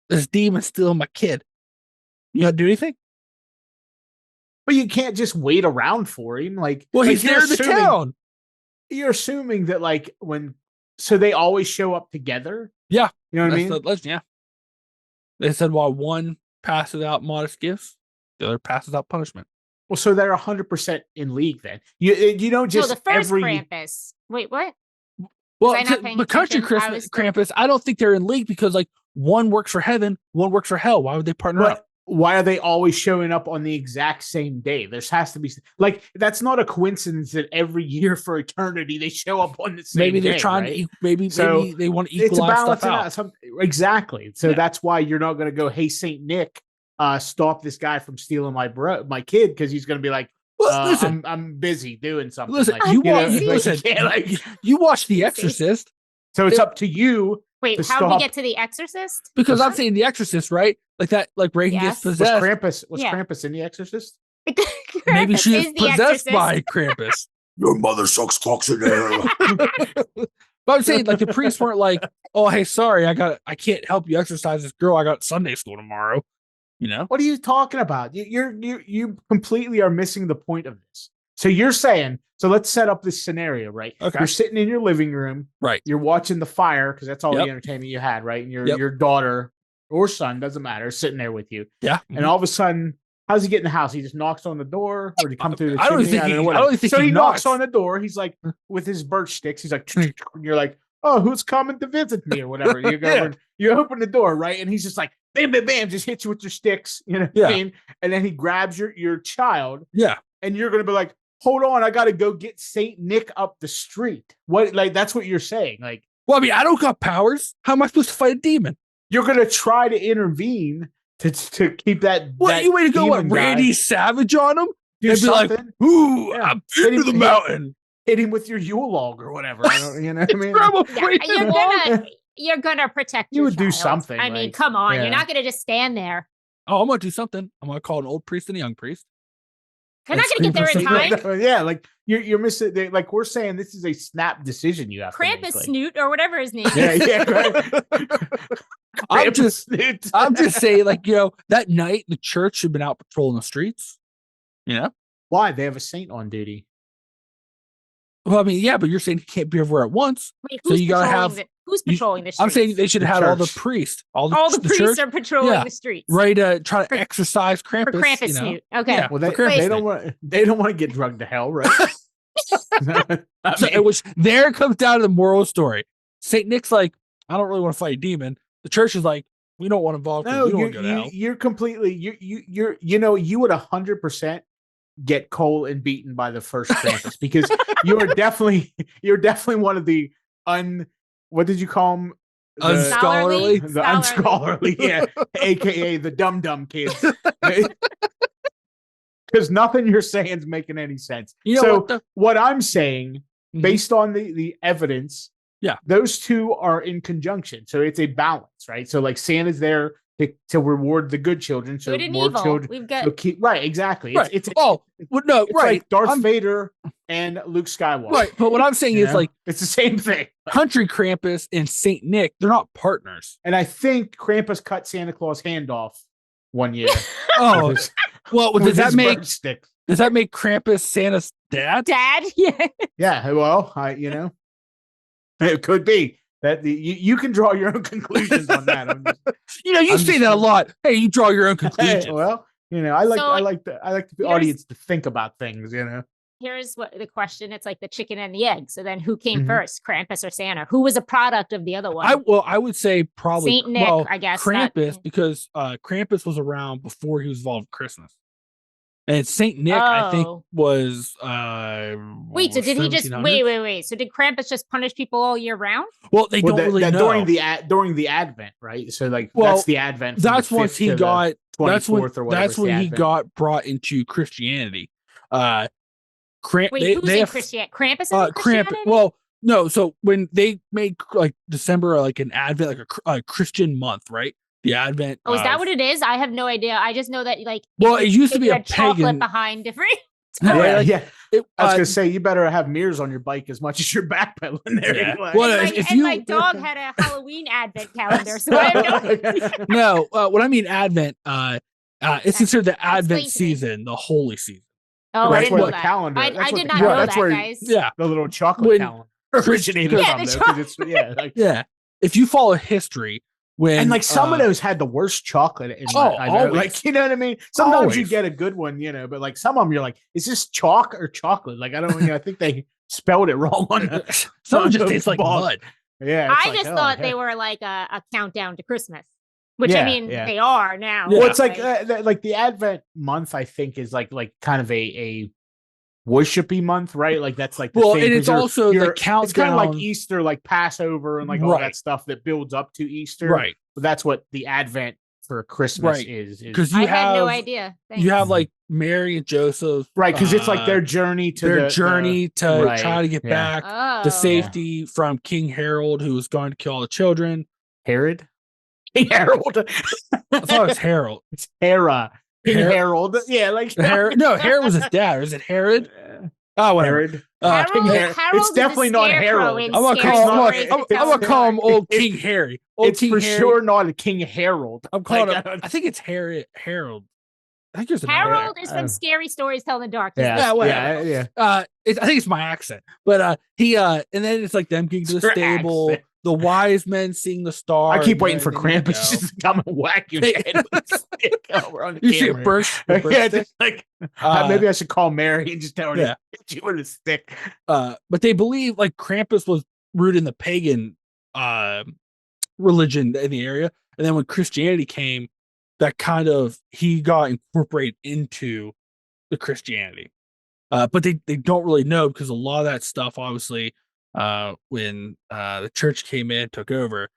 This demon's stealing my kid. You gonna do anything?" But you can't just wait around for him. Like, Well, like, he's you're there in the assuming- town. You're assuming that like so they always show up together. Yeah. You know what I That's mean? the legend. Yeah. They said while one passes out modest gifts, the other passes out punishment. Well, so they're 100% in league then. You don't No, just the first every Krampus. Wait, what? Well, I not paying the country attention? I Christmas was- Krampus, I don't think they're in league because like one works for heaven, one works for hell. Why would they partner up? But why are they always showing up on the exact same day? There has to be like that's not a coincidence that every year for eternity they show up on the same. Maybe they're day, trying right? to maybe they want to It's a equalize balance stuff out. Exactly. So Yeah. that's why you're not going to go, "Hey, Saint Nick, stop this guy from stealing my kid," because he's going to be like, Well, listen, I'm busy doing something. listen, like, you know, watch, like, you listen, can't, like- you watch The Busy. Exorcist so it's up to you. Wait, To how did we stop- get to The Exorcist? because I'm What? saying The Exorcist, right? Like that, like Reagan Yes. gets Was possessed. Was Yeah. Krampus in The Exorcist? Maybe Krampus she is The possessed Exorcist. by Krampus. Your mother sucks cocks in there. But I'm saying like the priests weren't like, "Oh, hey, sorry, I can't help you exorcise this girl. I got Sunday school tomorrow." You know? What are you talking about? You completely are missing the point of this. So you're saying, so let's set up this scenario, right? Okay. You're sitting in your living room, Right. You're watching the fire because that's all Yep. the entertainment you had, right? And Yep. your daughter or son, doesn't matter, is sitting there with you. Yeah. And all of a sudden, how's he get in the house? He just knocks on the door, or did he come through the I don't chimney? think don't know, he- I whatever. don't think so he he knocks knocks. on the door. He's like with his birch sticks. He's like, and you're like, "Oh, who's coming to visit me?" or whatever. You go Yeah. over and you open the door, right? And he's just like, bam, bam, bam, just hits you with your sticks. You know what Yeah. I mean? And then he grabs your child, Yeah. and you're gonna be like, "Hold on, I got to go get Saint Nick up the street." What, like, that's what you're saying? Like, Well, I mean, I don't got powers. How am I supposed to fight a demon? you're gonna try to intervene to keep that. What that you way to go? What demon guy- Randy Savage on him? do and be like, something. Ooh, Yeah. I'm Hit into him- the hit- mountain. Hit him with your Yule log or whatever. I don't, you know what I mean? Grab a Yeah, freaking log. you're gonna protect. You your would do child. something, I mean, like, come on, yeah. you're not gonna just stand there. Oh, I'm gonna do something. I'm gonna call an old priest and a young priest. They're not gonna get there in time. Yeah, like you're missing. Like we're saying, this is a snap decision you have to make. Krampus Like, Snoot or whatever his name is. yeah, yeah. Right. I'm Krampus just- Snoot. I'm just saying, like, that night the church should have been out patrolling the streets. You know? Why? They have a saint on duty. Well, I mean, yeah, but you're saying he can't be everywhere at once. Wait, So you gotta have. who's patrolling the streets? I'm saying they should The have had all the church. priests, all the priests church, are patrolling Yeah. the streets. right? Try to For- exercise Krampus. For Krampus you know? snoot. Okay. Yeah. Well, for they Krampus don't Day. want. They don't want to get drugged to hell, right? I So, mean, which there comes down to the moral story. Saint Nick's like, I don't really want to fight a demon. The church is like, we don't want to involve. no, We don't want to go to hell. you're completely. You would 100% get Cole and beaten by the first Krampus because you're definitely one of the what did you call them? Unscholarly. The unscholarly, yeah, aka the dumb kids. Because nothing you're saying is making any sense. You know so what, though? what I'm saying, Mhm. based on the evidence, Yeah. those two are in conjunction. So it's a balance, right? So like Santa's there to reward the good children. So Good and more evil. children. We've got So keep right, exactly. Right. It's Well, no, it's right. like Darth I'm- Vader and Luke Skywalker. Right. But what I'm saying you is know? like It's the same thing. Country Krampus and Saint Nick, they're not partners. And I think Krampus cut Santa Claus' hand off one year. Oh, with his- well, with does that his make bird stick. Krampus Santa's dad? Dad. Yeah. Yeah, well, it could be that you can draw your own conclusions on that. I'm just- You I'm say just- that a lot. Hey, you draw your own Hey, conclusions. well, I like the here's- audience to think about things. Here's what the question. It's like the chicken and the egg. So then who came Mhm. first, Krampus or Santa? Who was a product of the other one? I would say probably Saint Nick, I guess. not- Krampus because Krampus was around before he was involved with Christmas. And Saint Nick, I think, Oh. was Wait, so did he just 1700s? wait? So did Krampus just punish people all year round? Well, they don't really know. during the Advent, right? So like Well, that's the Advent. from That's the once 5th he to the got. That's when. 24th or whatever. That's when he got brought into Christianity. Wait, who's in Christianity? Krampus is in Krampus. Christianity? Well, no. So when they made like December like an Advent, like a Christian month, right? The Advent. Oh, is that what it is? I have no idea. I just know that like Well, it used to be you a had chocolate pagan. behind different. Yeah, Right, like, yeah. It, I was gonna say you better have mirrors on your bike as much as you're backpedaling there. Yeah. Anyway. Well, And if my, and you- my dog had a Halloween Advent calendar, so I have no idea. No, what I mean Advent. It's considered the Advent Explain to me. season, the holy season. Oh, I that's didn't where know the that. calendar. I that's what did the not cal- know that's that, where guys. Yeah, the little chocolate When- calendar originated Yeah, from. the Though, 'cause it's like, yeah. If you follow history, when and like some of those had the worst chocolate. I know. always. Like you know what I mean. Sometimes you Always. get a good one, but like some of them you're like, is this chalk or chocolate? Like I don't. I think they spelled it wrong on the. some just the tastes like ball. mud. Yeah, it's I like, just oh, thought heck. they were like a countdown to Christmas, which Yeah, I mean yeah. they are now. Yeah. Well, it's like Like, like the Advent month. I think is like kind of a worshipy month, right? Like that's like the Well, thing, and 'cause it's also the It's kind of countdown. like Easter, like Passover, and like all Right. that stuff that builds up to Easter. Right, But that's what the Advent for Christmas Right. is. because I you had have no idea. you have Thanks. like Mary and Joseph, Right, because it's like their journey to their the journey to right, try to get yeah. back Oh. the safety from King Harold, who was going to kill all the children. Herod. King Harold. I thought it was Harold. It's Hera. King Her- Harold. Yeah, like Herod, no, Herod was his dad. Or is it Herod? Oh, whatever. Herod. Harold, King Har- Harold it's is a definitely not scarecrow Harold. in I'm gonna scary call him. stories I'm that gonna tell call him old It's- King Harry. Old It's King for Harry. sure not a King Harold. I'm calling Like, him. I think it's Harold. I think there's another. Harold is from Scary Stories Tell in the Dark. He's Yeah, the Yeah, whatever. scarecrow. yeah. I think it's my accent, but he and then it's like them getting to the Your stable, accent. the wise men seeing the star. I keep and waiting for then you Krampus go. just to come and whack your head with a stick over on the You see a camera. burst. the burst Yeah, stick. just like Uh, maybe I should call Mary and just tell her yeah. to hit you with a stick. But they believe like Krampus was rooted in the pagan religion in the area, and then when Christianity came, that kind of he got incorporated into the Christianity. But they don't really know because a lot of that stuff, obviously, when the church came in and took over,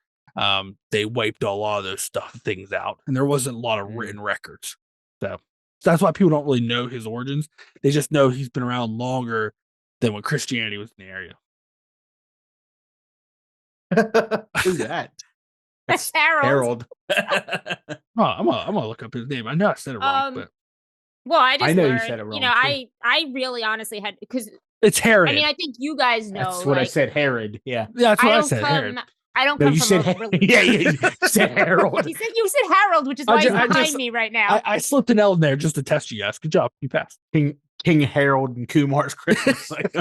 they wiped a lot of those things out, and there wasn't a lot of written records. So that's why people don't really know his origins. They just know he's been around longer than when Christianity was in the area. Who's that? That's Harold. Harold. Oh, I'm gonna look up his name. I know I said it wrong, but Well, I just I know you learned, said it wrong, know, too. I really honestly had because it's Herod. I mean I think you guys know. That's what I like, said. Herod. Yeah. Yeah, that's what I don't said. come. Herod. I don't No, come you from said a Herod. religion. Yeah, you said Harold. You said Harold, which is I why ju- he's I behind just- me right now. I slipped an L in there just to test you guys. Good job. You passed. King King Harold and Kumar's Christmas. Like,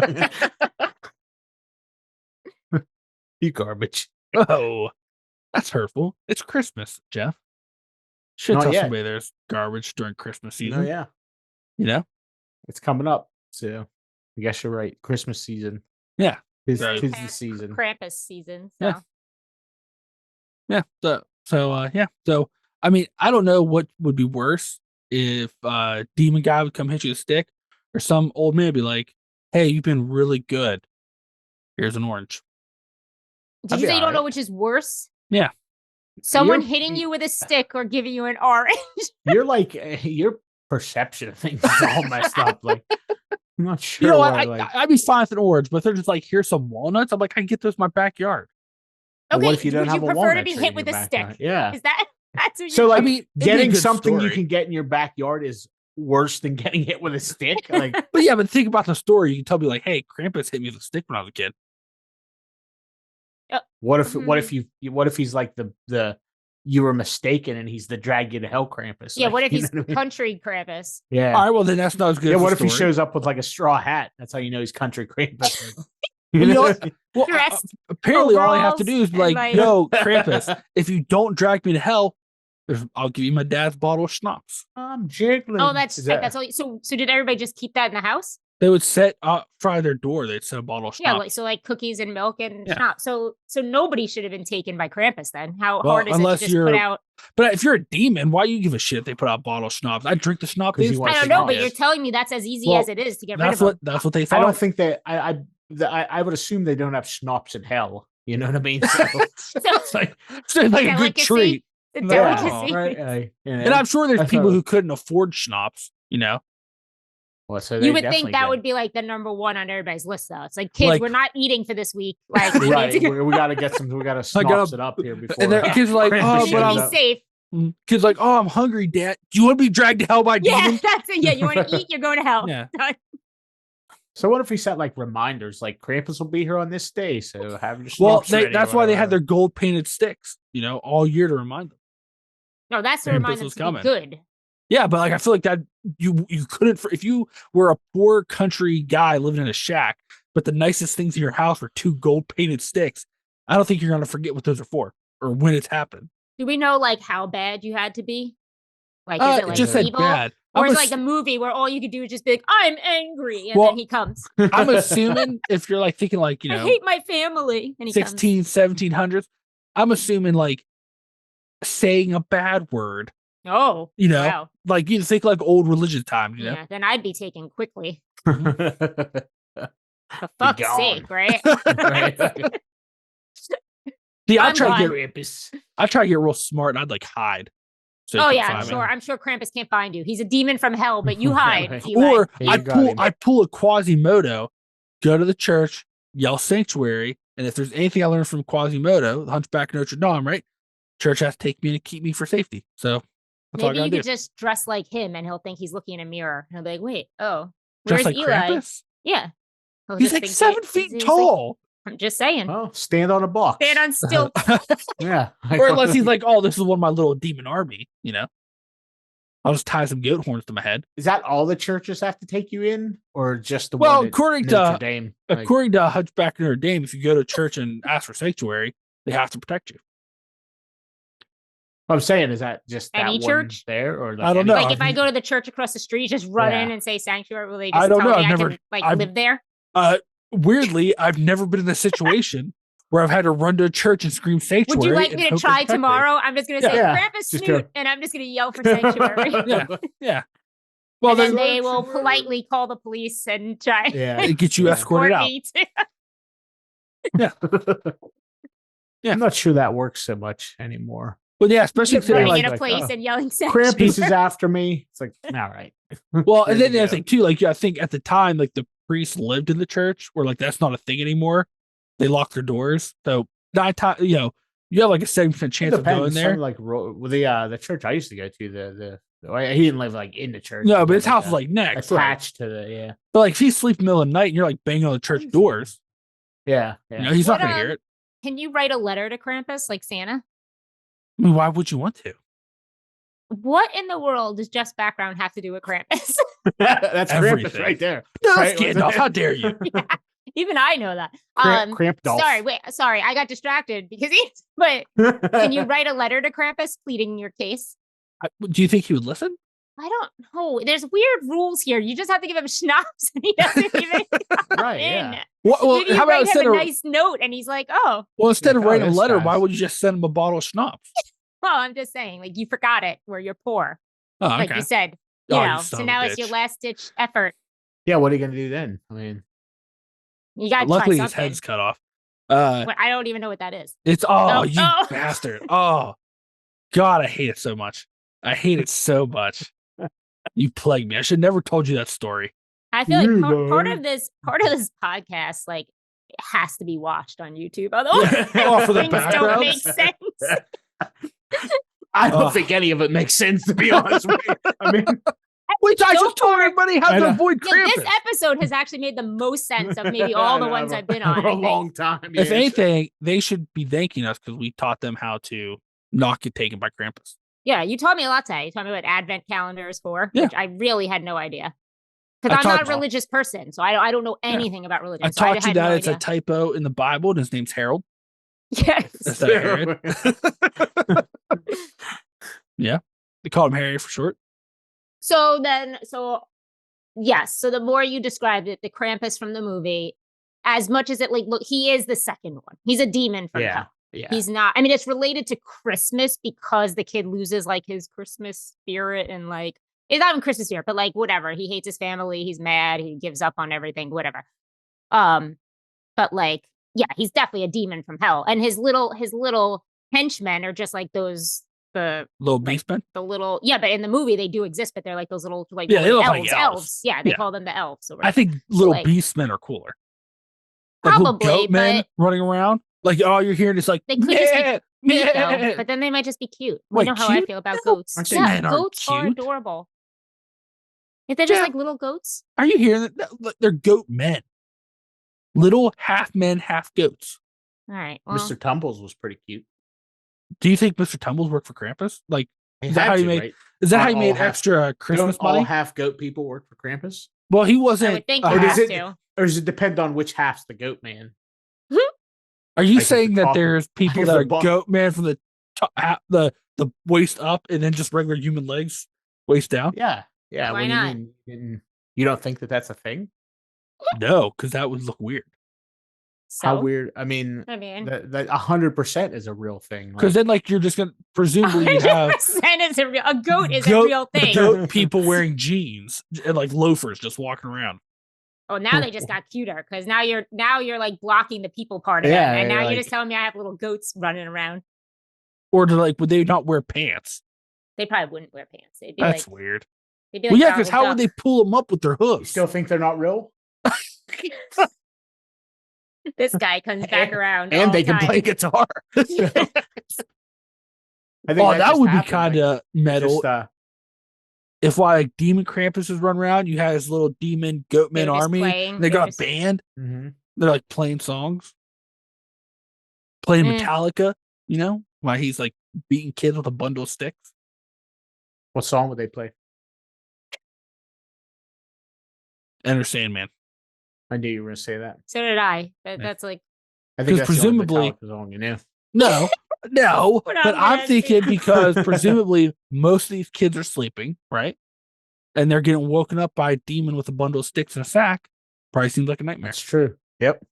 you garbage. Oh, that's hurtful. It's Christmas, Jeff. Should Not tell yet. somebody there's garbage during Christmas season. No, yeah, You know? it's coming up. So I guess you're right. Christmas season. Yeah. Tis Right. the Past season. Krampus season. So. Yeah. Yeah. So I mean, I don't know what would be worse if demon guy would come hit you with a stick, or some old man be like, "Hey, you've been really good. Here's an orange." Did I'd you be say you don't know alright. which is worse? Yeah. Someone You're- hitting you with a stick or giving you an orange? You're like your perception of things is all messed up. Like I'm not sure. You know what? why, I'd be fine with an orange, but if they're just like, "Here's some walnuts," I'm like, "I can get those in my backyard." Well, Okay, what if you don't would have you a prefer to walnut be tree hit in with your a stick? backyard? Yeah. Is that's what So you like I mean, it'd be a getting good something you story. can get in your backyard is worse than getting hit with a stick. Like But yeah, but think about the story. You can tell me like, "Hey, Krampus hit me with a stick when I was a kid." what if he's like the you were mistaken and he's the drag you to hell Krampus? Yeah, Like, what if you he's know what I mean? country Krampus? Yeah. All right, well then that's not as good. Yeah, as what the if he story. shows up with like a straw hat? That's how you know he's country Krampus. Like, You know what? Well, Dressed apparently all I have to overalls do is be and, like, like- "Yo, Krampus, if you don't drag me to hell, I'll give you my dad's bottle of schnapps." I'm jiggling. Oh, that's Is that- that's all. So did everybody just keep that in the house? They would set fry their door. They'd set a bottle of Yeah, schnapps. like cookies and milk and Yeah. schnapps. So nobody should have been taken by Krampus then. How Well, hard is it to unless just you're- put out? But if you're a demon, why you give a shit if they put out a bottle of schnapps? I drink the schnapps. 'Cause you instantly. want I don't know, schnapps. but you're telling me that's as easy Well, as it is to get rid of That's them. what they I thought. don't think that I would assume they don't have schnapps in hell. You know what I mean? So, it's like a good Delicacy. treat. The Yeah. delicacy. right? And I'm sure there's I people thought- who couldn't afford schnapps. You know, well, so You would think that would be like the number one on everybody's list, though. It's like, kids, Like- we're not eating for this week. Like, we right. need to We got to get some. We got to schnapps it up here before. and the kids are like, Krampus "Oh, we but need shows to I'm be safe. kids like, oh, I'm hungry, Dad. Do you want to be dragged to hell by Yeah, demons?" that's it. Yeah, you want to eat, you're going to hell. Yeah. Done. So what if we set like reminders, like Krampus will be here on this day, so have your Well, schnapps ready or that's why they had whatever. their gold painted sticks. You know, all year to remind them. No, that's to Krampus remind them was to be coming. good. Yeah, but like I feel like that you couldn't if you were a poor country guy living in a shack, but the nicest things in your house were two gold painted sticks. I don't think you're gonna forget what those are for or when it's happened. Do we know like how bad you had to be? Like, is it It like just said evil? bad. Or I'm, is it like a movie where all you could do is just be like, I'm angry, and Well, then he comes. I'm assuming if you're like thinking like, you I know, hate my family, and he 16, 1700s, I'm assuming like saying a bad word, comes. Oh, you know, wow. like you think like old religious times, you know. Yeah, then I'd be taken quickly. Right. For fuck's gone. sake, right? See, I I'm try to gone. get real smart and I'd like hide. So you Oh couldn't yeah, I'm find me. sure. I'm sure Krampus can't find you. He's a demon from hell, but you Yeah, hide. right. You hide. Or Here you go, dude. I'd pull a Quasimodo, go to the church, yell sanctuary, and if there's anything I learned from Quasimodo, the Hunchback of Notre Dame, right? Church has to take me and keep me for safety. So that's all I Maybe you gotta could do. just dress like him, and he'll think he's looking in a mirror. And he'll be like, "Wait, oh, Just where's like Eli?" Krampus. Yeah, He'll He's just like think 7 feet he's like- tall. I'm just saying. Well, stand on a box. Stand on stilts. Yeah. Or unless he's like, oh, this is one of my little demon army, you know? I'll just tie some goat horns to my head. Is that all the churches have to take you in, or just the Well, one? at according Notre to- Dame? Like, According to Hunchback of Notre Dame, if you go to church and ask for sanctuary, they have to protect you. I'm saying, is that just that Any one church? there, or like I don't any- know. Like if I go to the church across the street, just run in Yeah. and say sanctuary, will they just I don't tell know. me I've I never- can like I've- live there? Weirdly, I've never been in a situation where I've had to run to a church and scream sanctuary. Would you like and me to hope they try protect me. tomorrow? I'm just gonna say Yeah. Krampus Just snoot, go. and I'm just gonna yell for sanctuary. Yeah. Yeah. Well, And then then they will politely call the police and try Yeah. it gets you Yeah. escorted out. me to- Yeah. I'm not sure that works so much anymore. But yeah, especially Just considering running like, in a place oh, and yelling sanctuary. Krampus is after me. It's like, all right. well, and There then you the other go. thing too, like I think at the time, like the priests lived in the church, where like that's not a thing anymore. They lock their doors, so 9 times, you know, you have like a 7% chance of going there. Some, like the church I used to go to, he didn't live like in the church. No, He but his lived, house is like next, right? attached to the yeah. But like if he's sleeping in the middle of the night and you're like banging on the church doors, Yeah. you know, he's What, not gonna hear it. Can you write a letter to Krampus like Santa? I mean, why would you want to? What in the world does just background have to do with Krampus? That's Krampus Everything. right there. No, Right, Gandalf, how dare you? Yeah, even I know that. Cramp Dolph. Sorry, I got distracted because but can you write a letter to Krampus pleading your case? Do you think he would listen? I don't know. There's weird rules here. You just have to give him schnapps and he doesn't even Right, in. yeah. Well, Maybe you how about write instead him a of nice note and he's like, oh, instead of Like, oh, writing a this letter, why guy's- would you just send him a bottle of schnapps? well, I'm just saying, like, you forgot it where you're poor. Oh, okay. Like you said. You Oh, you know, son so of a now it's your bitch. last ditch effort. Yeah, what are you gonna do then? I mean, You gotta Luckily, try his something. head's cut off. But I don't even know what that is. It's Oh, you oh. bastard. Oh, God, I hate it so much. I hate it so much. You plagued me. I should never told you that story. I feel like part Rhubarb. of this podcast, like, it has to be watched on YouTube. Otherwise, Oh, for the things don't background? make sense. I don't Ugh. think any of it makes sense, to be honest with you. I mean, Wait, I So just told far- everybody how I to know. avoid Yeah, Krampus. this episode has actually made the most sense of maybe all the I ones know, I've been for on. I a think. long time. If yeah. anything, they should be thanking us because we taught them how to not get taken by Krampus. Yeah, you taught me a lot today. You taught me what Advent calendar is for, Yeah. which I really had no idea. Because I I'm not taught- a religious person, so I don't know anything about religion. I so I taught you had that no it's a idea. typo in the Bible, and his name's Harold. Yes. Instead of Herod. Yeah, they call him Harry for short. So yes. So the more you described it, the Krampus from the movie, as much as it like look, he is the second one. He's a demon from Yeah. hell. Yeah. He's not. I mean, it's related to Christmas because the kid loses like his Christmas spirit and like it's not even Christmas spirit, but like whatever. He hates his family. He's mad. He gives up on everything. Whatever. But like, yeah, he's definitely a demon from hell, and his little henchmen are just like those Little beastman. the little but in the movie they do exist, but they're like those little like Yeah, they look like elves. elves. Yeah, they Yeah. call them the elves. Or I think little like- beastmen are cooler. Like little Probably, goat men but- running around. Like all you're hearing is like They could just be "Meh, cute, though, meh." but then they might just be cute. We Wait, know how I cute? feel about No, goats. aren't Yeah, men aren't goats are cute. adorable. If they're just Yeah. like little goats. Are you hearing that? Look, they're goat men. Little half men, half goats. All right. Well, Mr. Tumbles was pretty cute. Do you think Mr. Tumbles worked for Krampus? Like, He Is that had how you to, make- right? is that Not how you all made half- extra Christmas Don't all money? half goat people work for Krampus? Well, he I wasn't. would think a you Or does have half- it- to. Or does it depend on which half's the goat man? Are you like, if saying the that top- there's people if that the are bu- goat man from the top, the waist up, and then just regular human legs, waist down? Yeah. Yeah. Why what do not? you mean? You don't think that that's a thing? No, because that would look weird. So, How weird. I mean, I mean, that 100% is a real thing. Because then, like, you're just gonna presumably you'd have 100% is a goat is a goat- real thing. goat people wearing jeans and like loafers just walking around. Oh, now they just got cuter because now you're like blocking the people part of Yeah, it, and now like- you're just telling me I have little goats running around. Or to like, would they not wear pants? They probably wouldn't wear pants. They'd be That's like, weird. they'd be Well, like yeah, because Donald how would Duck. they pull them up with their you hooves? still think they're not real? This guy comes back around, And all they can time. play guitar. I think Oh, that just would be happened, kind like, of metal. just, If while like demon Krampus is running around, you had his little demon goatman They're just army. playing, And they they're got just- a band. mhm. They're like playing songs, playing Eh. Metallica. You know, while he's like beating kids with a bundle of sticks. What song would they play? Enter Sandman. I knew you were going to say that. So did I. But Yeah. that's like I think 'Cause that's the only presumably- Metallica song you knew. No, no. But But I'm I'm gonna thinking see- because presumably most of these kids are sleeping, right? And they're getting woken up by a demon with a bundle of sticks and a sack. Probably seems like a nightmare. That's true. Yep.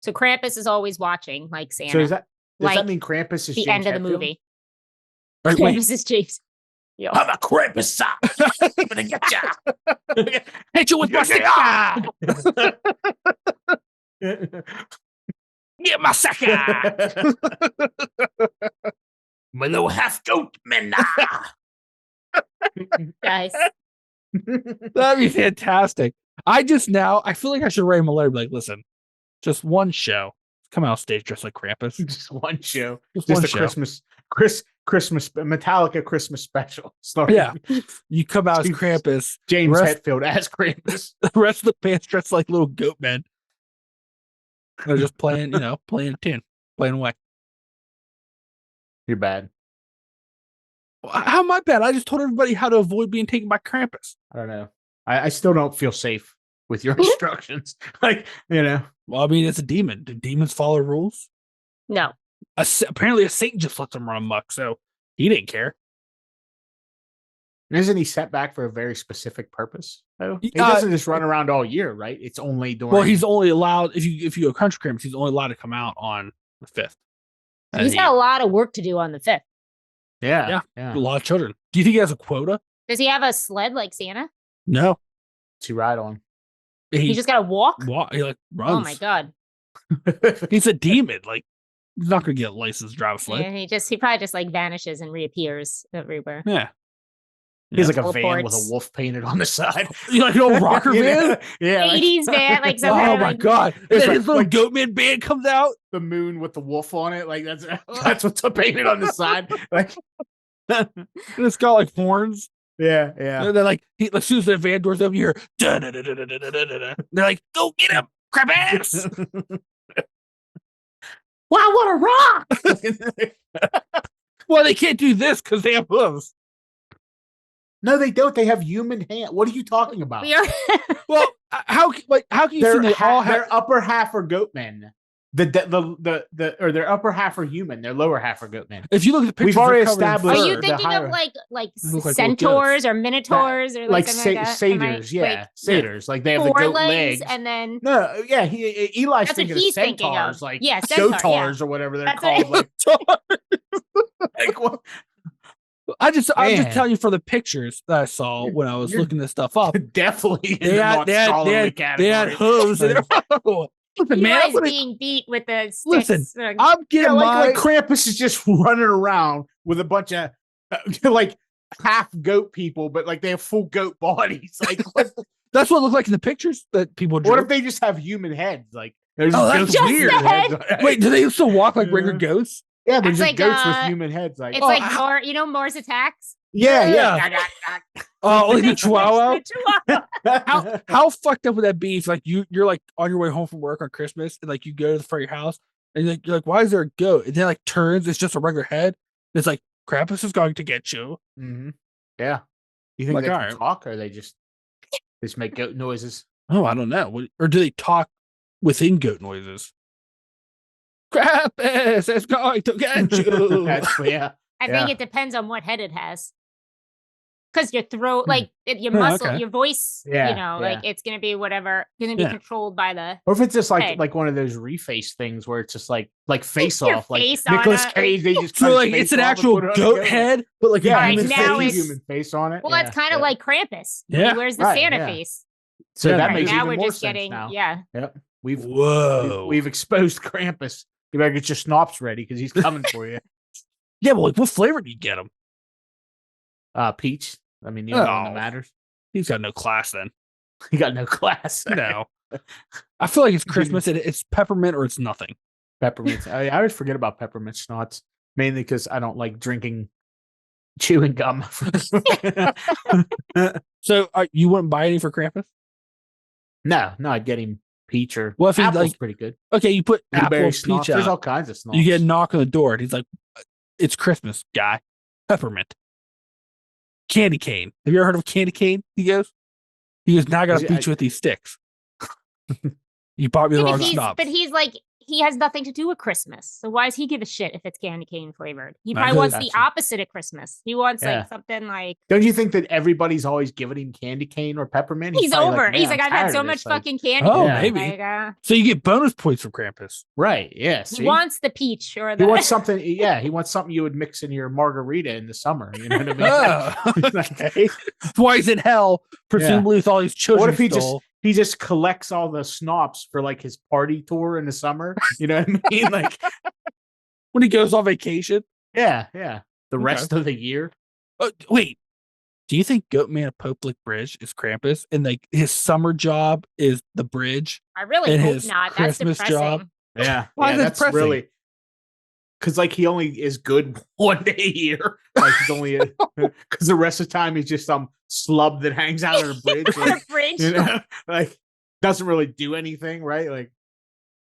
so. Krampus is always watching, like Santa. So does that like mean Krampus is the James end of the Hetfield? movie. Right, wait. Krampus is James. Yo. I'm a Krampus sock. I'm gonna get ya. Hit you with my stick. Ah! Get my sack. Ah! My little half goat man. Guys, That'd be fantastic. I feel like I should write him a letter. Be like, listen, just one show. Come out stage dressed like Krampus. Just one show. Just Just one a show. Christmas Metallica Christmas special. Sorry. Yeah. You come out as Jesus. Krampus. James Rest- Hetfield as Krampus. The rest of the band's dressed like little goat men. They're just playing, playing a tune, playing away. You're bad. How am I bad? I just told everybody how to avoid being taken by Krampus. I don't know. I still don't feel safe with your instructions. Like, Well, I mean, it's a demon. Do demons follow rules? No. Apparently, a Satan just lets him run amok, so he didn't care. Isn't he set back for a very specific purpose? Though he Uh, doesn't just run around all year, right? It's only during. Well, he's only allowed if you go country Krampus, he's only allowed to come out on the 5th. He's got a lot of work to do on the 5th. Yeah. A lot of children. Do you think he has a quota? Does he have a sled like Santa? No. To ride on. He just got to walk? He like runs. Oh my God. He's a demon. Like, he's not going to get a license to drive a sled. Yeah, he probably just like vanishes and reappears everywhere. Yeah. He has like a van Teleports. with a wolf painted on the side. You like an old rocker van? Yeah. 80s van, like some Oh kind of, my like, God. And It's then like- his little like- Goatman band comes out. The moon with the wolf on it. Like that's what's painted on the side. Like, And it's got like horns. yeah. And then like as soon as the van doors open, you hear da-da-da-da-da-da-da-da. They're like, go get him, Krampus! Wow, what a rock! Well, they can't do this because they have hooves. No, they don't. They have human hand. What are you talking about? we are Well, how can you say they all have? Their upper half are goatmen. Their upper half are human. Their lower half are goatmen. If you look at the pictures, We've already they're covered in established- Are fur. you the thinking higher- of like Look like little centaurs goats. or minotaurs or Like something like that? satyrs, yeah, satyrs. Like they have the Four goat legs, legs. and then No, yeah, Eli's That's what thinking of he's thinking of. centaurs, like Yeah, centaur, goatars or whatever they're That's called. what- Like what? I'm just Man. telling you from the pictures that I saw when I was You're- looking this stuff up. Definitely in They the had, not they, had, scholarly they, had, category. they had hooves. Listen, man, Eli's being beat with the sticks. Listen, Or- I'm getting Yeah, like my. Krampus is just running around with a bunch of like half goat people, but like they have full goat bodies. Like, That's what it looked like in the pictures that people drew. what if they just have human heads? Like, there's Oh, that's ghosts with weird. human heads. Wait, do they still walk like Yeah. regular ghosts? Yeah, they're That's just like, goats with human heads. Like, It's Oh, like how- Mars attacks. yeah. Oh, like the Chihuahua. The Chihuahua. How fucked up would that be if like you're like on your way home from work on Christmas and like you go to the front of your house and you're like, why is there a goat? And then like turns, it's just a regular head. It's like Krampus is going to get you. Mm-hmm. Yeah. You think Like, they can alright. talk, or they just make goat noises? Oh, I don't know. Or do they talk within goat noises? Krampus is going to get you. Yeah. I think it depends on what head it has. Because your throat, Hmm. like your Oh, muscle, okay. your voice, Yeah, you know, like it's gonna be whatever, gonna be Yeah. controlled by the. Or if it's just Hey. like one of those reface things where it's just like face Your off, like face on Nicolas a- Cage. They just So cut like his it's face an off and actual put it on goat together. head, but like Yeah, a Right, human now face. it's- human face on it. Well, it's kind of like Krampus. when Yeah, he wears the right, Santa yeah. face. so Yeah, that Right makes now even we're more just sense getting, now. yeah. Yep, we've Whoa. we've exposed Krampus. You better get your snops ready because he's coming for you. Yeah, but like what flavor do you get him? Peach. I mean, the only one that Oh. matters. He's got no class then. He got no class. No. I feel like it's Christmas and it's peppermint or it's nothing. Peppermints. I always forget about peppermint snots, mainly because I don't like drinking chewing gum. So you wouldn't buy any for Krampus? no, I'd get him peach or What if he, apple's like, pretty good. Okay, you put apple Blueberry and snots. peach There's all out. kinds of snots. You get a knock on the door and he's like, it's Christmas, guy. Peppermint. Candy cane. Have you ever heard of candy cane? He goes, now I got to I- beat you with these sticks. You bought me the Yeah, wrong but snobs. he's like, he has nothing to do with Christmas. So why does he give a shit if it's candy cane flavored? He I probably know wants that's the true. opposite of Christmas. He wants Yeah. like something like Don't you think that everybody's always giving him candy cane or peppermint? he's probably over. "Man, He's I'm like, I've had tired so of much this." Like, fucking candy. Oh, cane." maybe. Like, So you get bonus points from Krampus. right? Yeah. he See? wants the peach or He the. wants something. Yeah, he wants something you would mix in your margarita in the summer. You know what I mean? Oh, Okay. That's why he's in hell, presumably with all these children. What if he stole. just collects all the snops for like his party tour in the summer? You know what I mean? Like, when he goes on vacation? yeah. The Okay. rest of the year. Wait, do you think Goatman of Poplick Bridge is Krampus and like his summer job is the bridge? I really and hope his not. Christmas That's job? depressing. Yeah. Why is that that's depressing? really because like he only is good one day a year. Like he's only because the rest of the time he's just some slub that hangs out on a bridge. On a Like, bridge. you know, like doesn't really do anything, right? Like,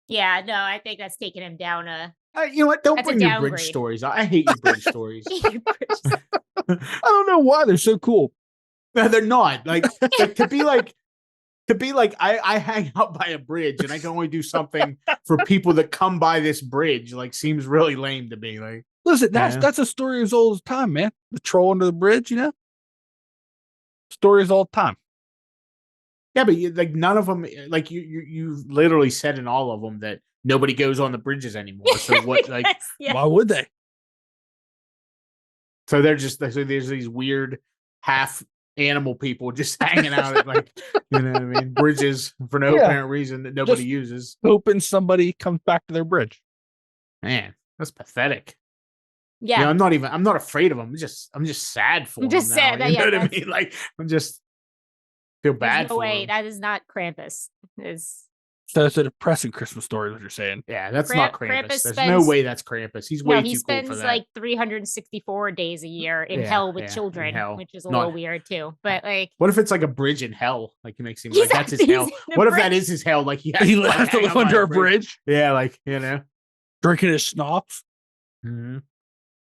Yeah, no, I think that's taking him down a. you know what? Don't That's a bring your bridge downgrade. stories. I hate your bridge stories. I don't know why they're so cool. No, they're not. Like to be like I hang out by a bridge and I can only do something for people that come by this bridge. Like seems really lame to me. Like Listen, that's a story as old as time, man. The troll under the bridge, you know? Stories all the time. yeah, but like none of them. Like you literally said in all of them that nobody goes on the bridges anymore. So what? Like Yes, yeah. Why would they? so they're just so there's these weird half animal people just hanging out at like you know what I mean bridges for no apparent reason that nobody Just- uses. Hoping somebody comes back to their bridge. Man, that's pathetic. Yeah. You know, I'm not afraid of them. I'm just sad for I'm just them now, sad that- you know yeah, what I that's- mean? Like I'm just feel bad There's no for way. them. That is not Krampus. Is So it's a depressing Christmas story, what you're saying. Yeah, that's not Krampus. Krampus There's no spends- way that's Krampus. He's no, way he too cool for spends that. like 364 days a year in Yeah, hell with yeah, in children, hell. which is a Not- little weird too. But like, What if it's like a bridge in hell? Like it makes him He's like that's his actually hell. in the What if that bridge. is his hell? Like he has, He like, has to hang live out by under a bridge, Yeah, like you know. drinking his schnapps. Mhm.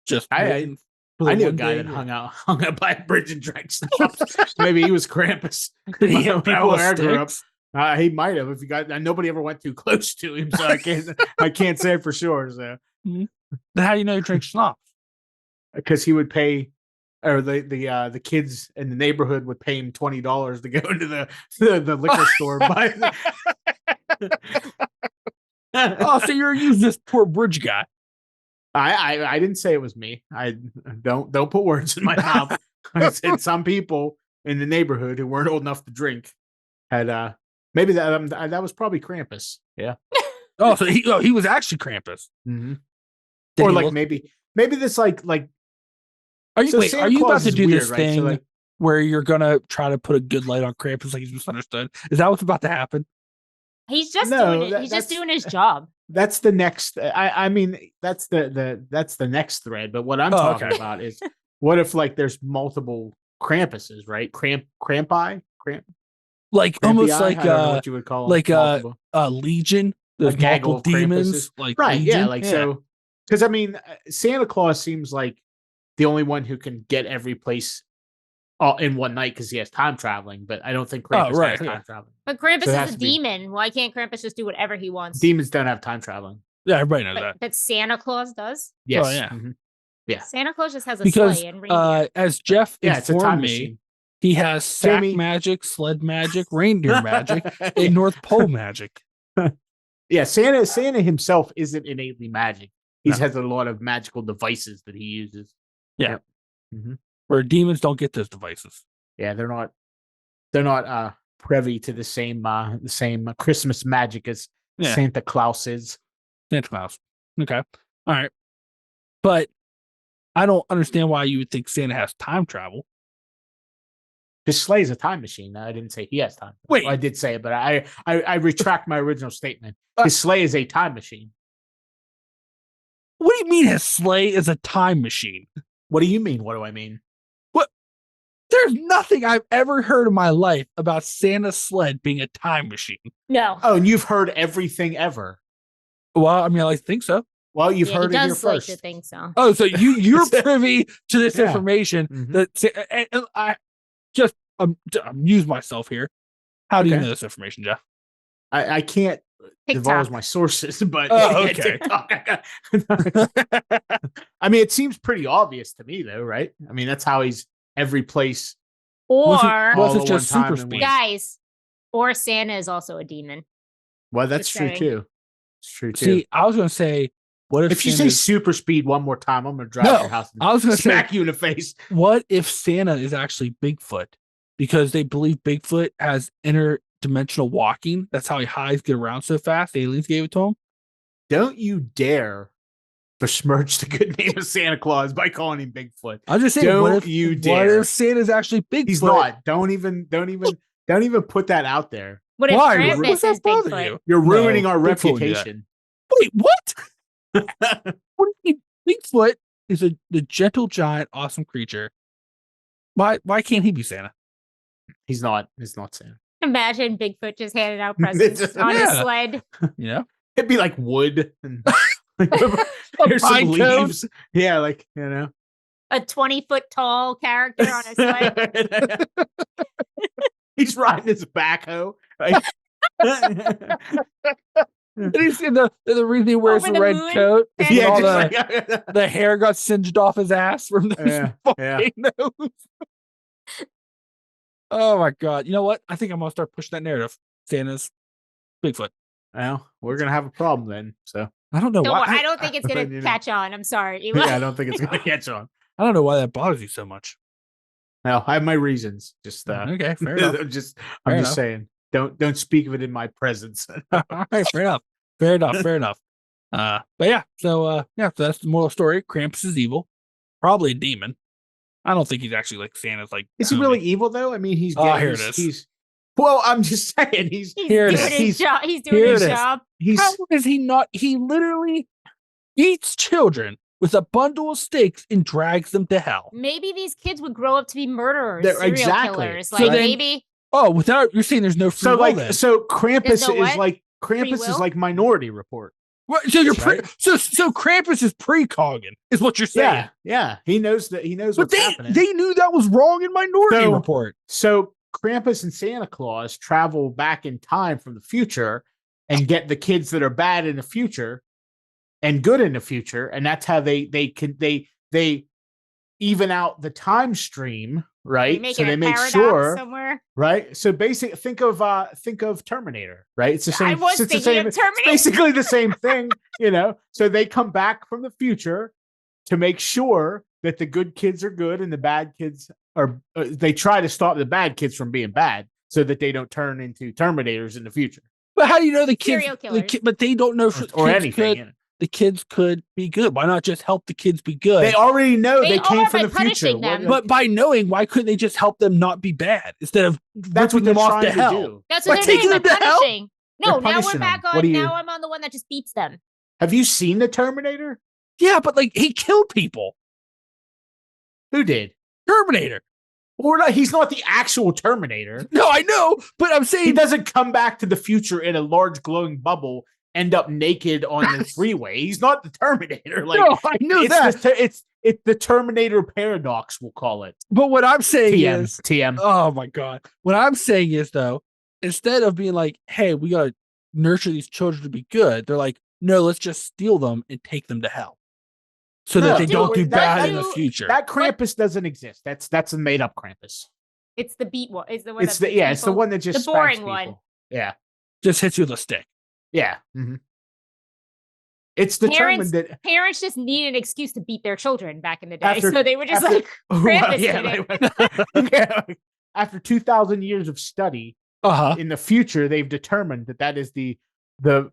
Just I waiting for the I knew a one guy day that where- hung out by a bridge and drank schnapps. Maybe he was Krampus. Did he hit When people with I grew up, sticks? he might have if you got. Nobody ever went too close to him, so I can't say for sure. So Then how do you know you drink schnapps? because he would pay, or the kids in the neighborhood would pay him $20 to go into the liquor store and buy. Oh, so you're using this poor bridge guy. I didn't say it was me. I don't put words in my mouth. I said some people in the neighborhood who weren't old enough to drink had maybe that was probably Krampus. Yeah. Oh, so he was actually Krampus. Mm-hmm. Did Or he like look- maybe this like Are you so wait? Santa Are you Claus about to is do weird, this right? So, thing like- where you're gonna try to put a good light on Krampus like he's misunderstood? Is that what's about to happen? he's just No, doing it. He's just that's- doing his job. that's the next. I mean that's the next thread. But what I'm talking okay. about is what if like there's multiple Krampuses, right? Crampi. Like almost Krampii? like I don't know what you would call them. like, Multiple. Legion. There's gaggle multiple of demons. Krampuses. Like Right, yeah, Legion. like so because I mean Santa Claus seems like the only one who can get every place all in one night because he has time traveling, but I don't think Krampus right, has yeah. time traveling. But Krampus So it has is a to be- demon. Why can't Krampus just do whatever he wants? Demons don't have time traveling. Yeah, everybody knows that. But Santa Claus does. Yes. yeah. Mhm. Yeah. Santa Claus just has a Because sleigh and reindeer. as Jeff Yeah, it's a time informed me, machine. he has sack Jamie- magic, sled magic, reindeer magic, and North Pole magic. Yeah, Santa himself isn't innately magic. He No. has a lot of magical devices that he uses. Yeah. Yep. Mhm. Where demons don't get those devices. Yeah, they're not privy to the same Christmas magic as Yeah. Santa Claus is. Santa Claus. Okay. All right. But I don't understand why you would think Santa has time travel. His sleigh is a time machine. I didn't say he has time. Wait. Well, I did say it, but I retract my original statement. Uh, His sleigh is a time machine. What do you mean his sleigh is a time machine? What do you mean? What do I mean? There's nothing I've ever heard in my life about Santa's sled being a time machine. No. Oh, and you've heard everything ever. Well, I mean, I think so. Well, you've Yeah, heard he it here does like first. to think so. Oh, so you're privy to this Yeah. information Mhm. that and I just amuse myself here. How do you Okay. know this information, Jeff? I can't divulge TikTok. my sources, but Oh, yeah, okay. TikTok. I mean, it seems pretty obvious to me, though, right? I mean, that's how he's every place. Was it- Or was all it at just one time super and speed? guys, or Santa is also a demon. Well, that's Just true saying. too. It's true too. See, I was going to say, what if if you say Santa's- super speed one more time, I'm gonna drive No, to your house and I was going to say, smack you in the face. what if Santa is actually Bigfoot? Because they believe Bigfoot has interdimensional walking. That's how he hides, get around so fast. Aliens gave it to him. Don't you dare besmirch the good name of Santa Claus by calling him Bigfoot. I'm just saying, what Don't if you What dare. if Santa's actually Bigfoot? He's not. Don't even put that out there. What if Why? Krampus Does that is bother Bigfoot? you? You're No, ruining our Bigfoot would do that. reputation. Wait, what? What do you mean? Bigfoot is the gentle giant, awesome creature. Why can't he be Santa? He's not Santa. Imagine Bigfoot just handing out presents on his Yeah. sled. You know? It'd be like wood and here's pine some cone? leaves. Yeah, like a 20-foot tall character on a sled. He's riding his backhoe. Like, And he's in the reason he wears Over the the red moon? coat is Yeah, all just the, like- the hair got singed off his ass from those Yeah. volcanoes. Oh my god! You know what? I think I'm gonna start pushing that narrative. Santa's Bigfoot. Well, we're gonna have a problem then. So I don't know Don't why. worry, I don't think it's you gonna know. catch on. I'm sorry. Eli. yeah, I don't think it's gonna catch on. I don't know why that bothers you so much. No, I have my reasons. Just Okay, fair enough. I'm just Fair enough. saying. Don't speak of it in my presence. All right, fair enough. Fair enough. Fair enough. But yeah, so that's the moral story. Krampus is evil, probably a demon. I don't think he's actually like Santa's like. Is he homie. really evil though? I mean, he's Oh, here it is. He's well, I'm just saying he's He's Here it doing is. his job. He's doing Here his it is. job. he's How is he not? He literally eats children with a bundle of sticks and drags them to hell. Maybe these kids would grow up to be murderers, They're- serial exactly. killers. So Like then- maybe Oh, without you're saying there's no free so will like then. so Krampus no is what? like Krampus is will? like Minority Report. What, so you're Right? so Krampus is precognition is what you're saying. Yeah, yeah. He knows that he knows But what's happening. they knew that was wrong in Minority So- Report. So Krampus and Santa Claus travel back in time from the future and get the kids that are bad in the future and good in the future, and that's how they even out the time stream, right? make So it they a make paradox sure, somewhere. right? So basically, think of Terminator, right? It's the same. I was it's the thinking same. of Terminator. It's basically the same thing, you know. So they come back from the future to make sure that the good kids are good and the bad kids are. They try to stop the bad kids from being bad, so that they don't turn into Terminators in the future But how do you know the kids? Serial killers. But they don't know if or kids anything. Could, you know. the kids could be good. Why not just help the kids be good? They already know They they came are from by the future. punishing them. but by knowing, why couldn't they just help them not be bad instead of that's what ripping they're them off trying to to hell? do. That's By what they're taking doing by them to hell? punishing. No, They're now we're punishing back them. on. What do you- Now I'm on the one that just beats them. Have you seen the Terminator? Yeah, but like he killed people. Who did? Terminator. Or not, he's not the actual Terminator. No, I know, but I'm saying He doesn't come back to the future in a large glowing bubble, end up naked on the freeway. He's not the Terminator. Like no, I knew that. it's the Terminator paradox, we'll call it. But what I'm saying TM. is, TM. oh my god, what I'm saying is though, instead of being like, hey, we gotta nurture these children to be good, they're like, no, let's just steal them and take them to hell, so No, that they don't do dude, bad in the that- future. That Krampus doesn't exist. That's a made up Krampus. It's the beat one. Is the one. It's that the beats it's the people. one that just The spanks boring one. people. Yeah. Just hits you with a stick. Yeah. Mhm. It's determined that Parents just need an excuse to beat their children back in the day, After- so they were just after- like, Krampus yeah, did it. yeah, after 2,000 years of study, Uh huh. in the future, they've determined that is the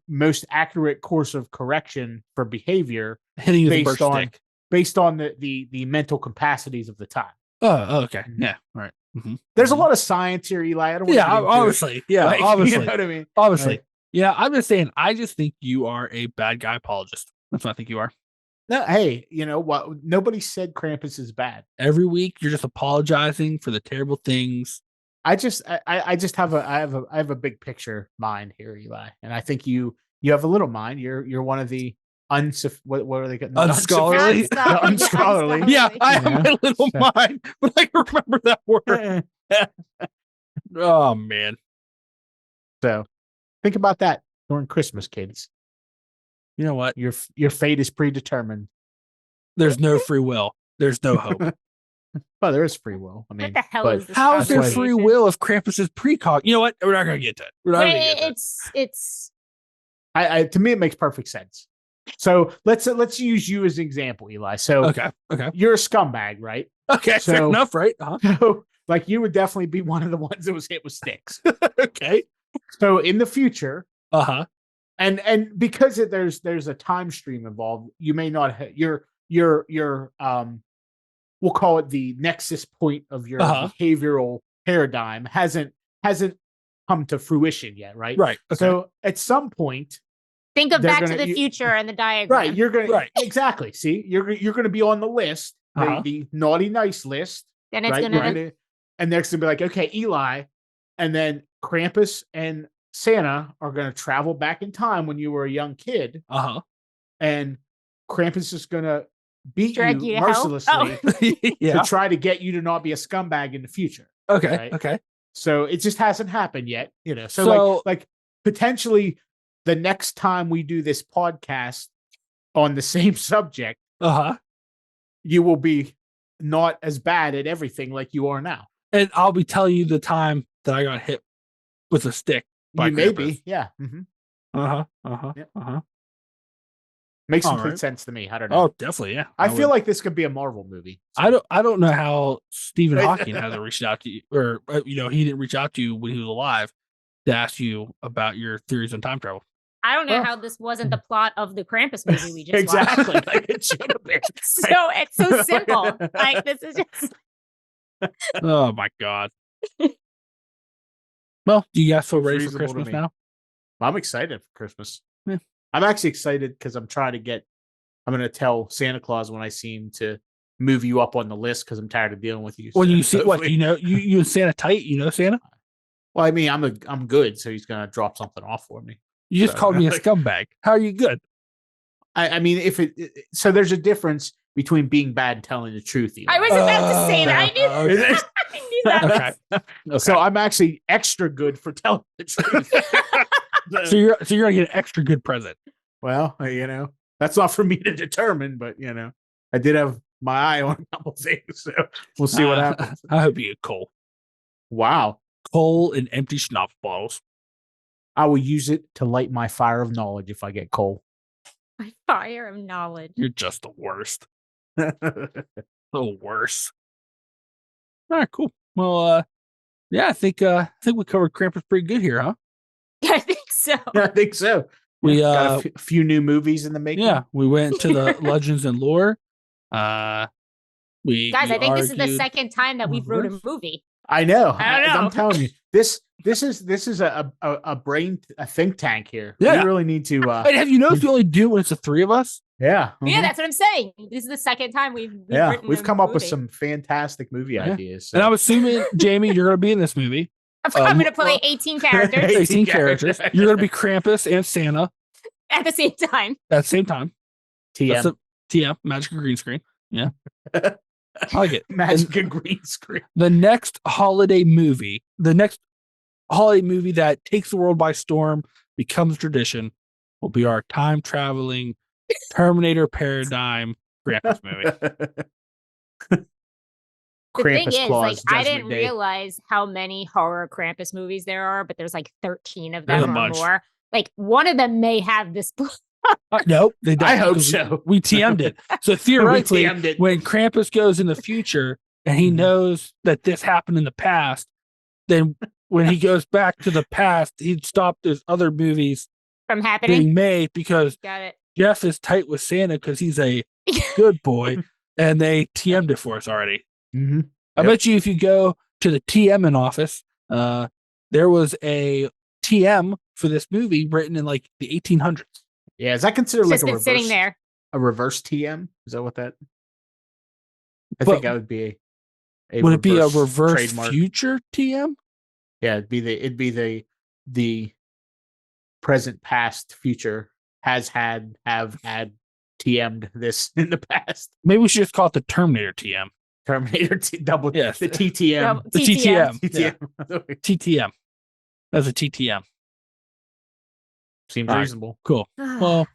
most accurate course of correction for behavior Hitting you with a based birch on stick. based on the mental capacities of the time. Oh, okay. Yeah. All right. Mhm. There's a lot of science here, Eli. I don't want Yeah, to get into it. obviously. Yeah, Like, obviously. You know what I mean? Obviously. Right. Yeah, I'm just saying, I just think you are a bad guy apologist. That's what I think you are. No, hey, you know what? Nobody said Krampus is bad. Every week you're just apologizing for the terrible things. I just have a big picture mind here, Eli, and I think you have a little mind. You're one of the what are they called? Not Unscholarly? unscholarly. Unscholarly. Yeah, I have Yeah. my little So- mind, but I can remember that word. Oh man. So think about that during Christmas, kids. You know what? Your fate is predetermined. There's no free will. There's no hope. Well, there is free will. I mean, What the hell but is this? How is there That's why- free will if Krampus is precog? You know what? We're not gonna get to it. We're not But gonna get to it. it's I to me it makes perfect sense. So let's use you as an example, Eli. So Okay. Okay. you're a scumbag, right? Okay. Fair So- enough, right? Uh-huh. So like you would definitely be one of the ones that was hit with sticks. Okay. So in the future, Uh-huh. and because there's a time stream involved, you may not your we'll call it the nexus point of your Uh-huh. behavioral paradigm hasn't come to fruition yet, right? Right. Okay. So at some point, think of They're Back to gonna- the you- Future and the diagram. right, you're gonna Right. exactly see you're gonna be on the list, Uh-huh. the naughty nice list, Then it's right? gonna. You're gonna- and next gonna be like, okay, Eli, and then Krampus and Santa are gonna travel back in time when you were a young kid, Uh-huh. and Krampus is gonna beat Drag you you to hell? mercilessly Yeah. to try to get you to not be a scumbag in the future. Okay. Right? Okay. So it just hasn't happened yet, you know. So, So- like potentially the next time we do this podcast on the same subject, Uh-huh. you will be not as bad at everything like you are now. And I'll be telling you the time that I got hit with a stick by You may Krampus. be, yeah. Mhm. Uh-huh. Uh-huh. Yep. Uh-huh. Makes All complete right. sense to me. I don't know. Oh, definitely, yeah. I feel would- like this could be a Marvel movie. I don't know how Stephen Hawking hasn't reached out to you, or he didn't reach out to you when he was alive to ask you about your theories on time travel. I don't know Well- how this wasn't the plot of the Krampus movie we just Exactly. watched. Like it should have been. So it's so simple. Like this is just Oh my god. Well, do you guys feel It's ready for reasonable to Christmas me. now? I'm excited for Christmas. Yeah. I'm actually excited because I'm going to tell Santa Claus when I see him to move you up on the list because I'm tired of dealing with you. When so you see what hopefully- you know, you and Santa tight, Santa. Well, I mean, I'm good, so he's going to drop something off for me. You just So, called me a like- scumbag. How are you good? I mean, so there's a difference between being bad and telling the truth. Eli. I was about to say that. I knew okay. I knew that. Okay. So I'm actually extra good for telling the truth. So you're gonna get an extra good present. Well, that's not for me to determine, but I did have my eye on a couple things, so we'll see what happens. I hope you get coal. Wow. Coal and empty schnapps bottles. I will use it to light my fire of knowledge if I get coal. My fire of knowledge. You're just the worst. The worst. All right, cool. Well, yeah, I think we covered Krampus pretty good here, huh? I think so. I think so. We Got a few new movies in the making. yeah, we went to the legends and lore. We Guys, I think this is the argued- second time that we've wrote a reverse. movie. I know. I don't know. I'm telling you, this is a think tank here. Yeah. We really need to. Hey, have you noticed we only do it when it's the three of us? Yeah. Yeah, mhm. that's what I'm saying. This is the second time we've Yeah. written We've a come up with movie. some fantastic movie Yeah. ideas. So. And I'm assuming, Jamie, you're going to be in this movie. I'm going to play 18 characters 18 characters. You're going to be Krampus and Santa at the same time. at the same time. That's TM. a TM, magic green screen. Yeah. I like it. Magic and green screen. The next holiday movie that takes the world by storm, becomes tradition, will be our time traveling Terminator paradigm Krampus movie. The thing Krampus is, Claus, I Judgment didn't Day. realize how many horror Krampus movies there are, but there's like 13 of There's them a or bunch. more. Like one of them may have this. Nope, they don't. I hope because so. We TM'd it. So theoretically, TM'd it. when Krampus goes in the future and he Mhm. knows that this happened in the past, then when he goes back to the past, he'd stop those other movies From happening. being made because Got it. Jeff is tight with Santa because he's a good boy, and they TM'd it for us already. Mhm. I Yep. bet you if you go to the TMN office, there was a TM for this movie written in like the 1800s. Yeah, is that considered It's like just a been reverse, sitting there. a reverse TM? Is that what that? I But- think that would be a Would it be a reverse trademark. future TM? Yeah, it'd be the present, past, future have had TM'd this in the past. Maybe we should just call it the Terminator TM. Terminator double Yes. the TTM. The TTM. TTM. TTM. That's a TTM. Seems All right. reasonable. Cool. Well,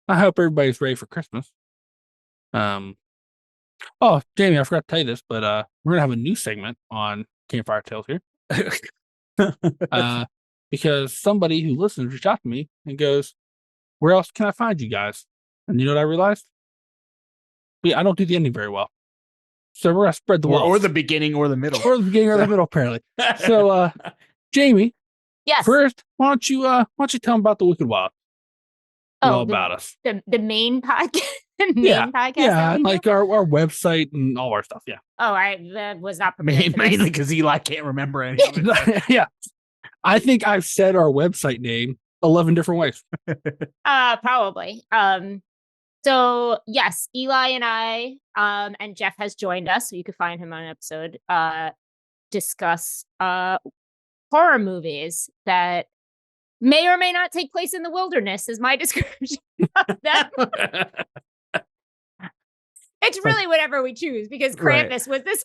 I hope everybody's ready for Christmas. Oh, Jamie, I forgot to tell you this, but we're gonna have a new segment on Campfire Tales here. Because somebody who listens reached out to me and goes, "Where else can I find you guys?" And you know what I realized? I don't do the ending very well, so we're gonna spread the wealth, or the beginning or the middle. or the beginning or the middle, apparently. So, Jamie, yes. first, why don't you tell them about the Wicked Wild? All the, about us. the main podcast. The main Yeah, podcast. Yeah, that we and do? like our website and all our stuff. Yeah. Oh, I was not prepared. for this. Mainly because Eli can't remember any of it. Yeah. I think I've said our website name 11 different ways. Probably. So yes, Eli and I, and Jeff has joined us, so you could find him on an episode, discuss horror movies that may or may not take place in the wilderness, is my description of them. whatever we choose because Right. Krampus was this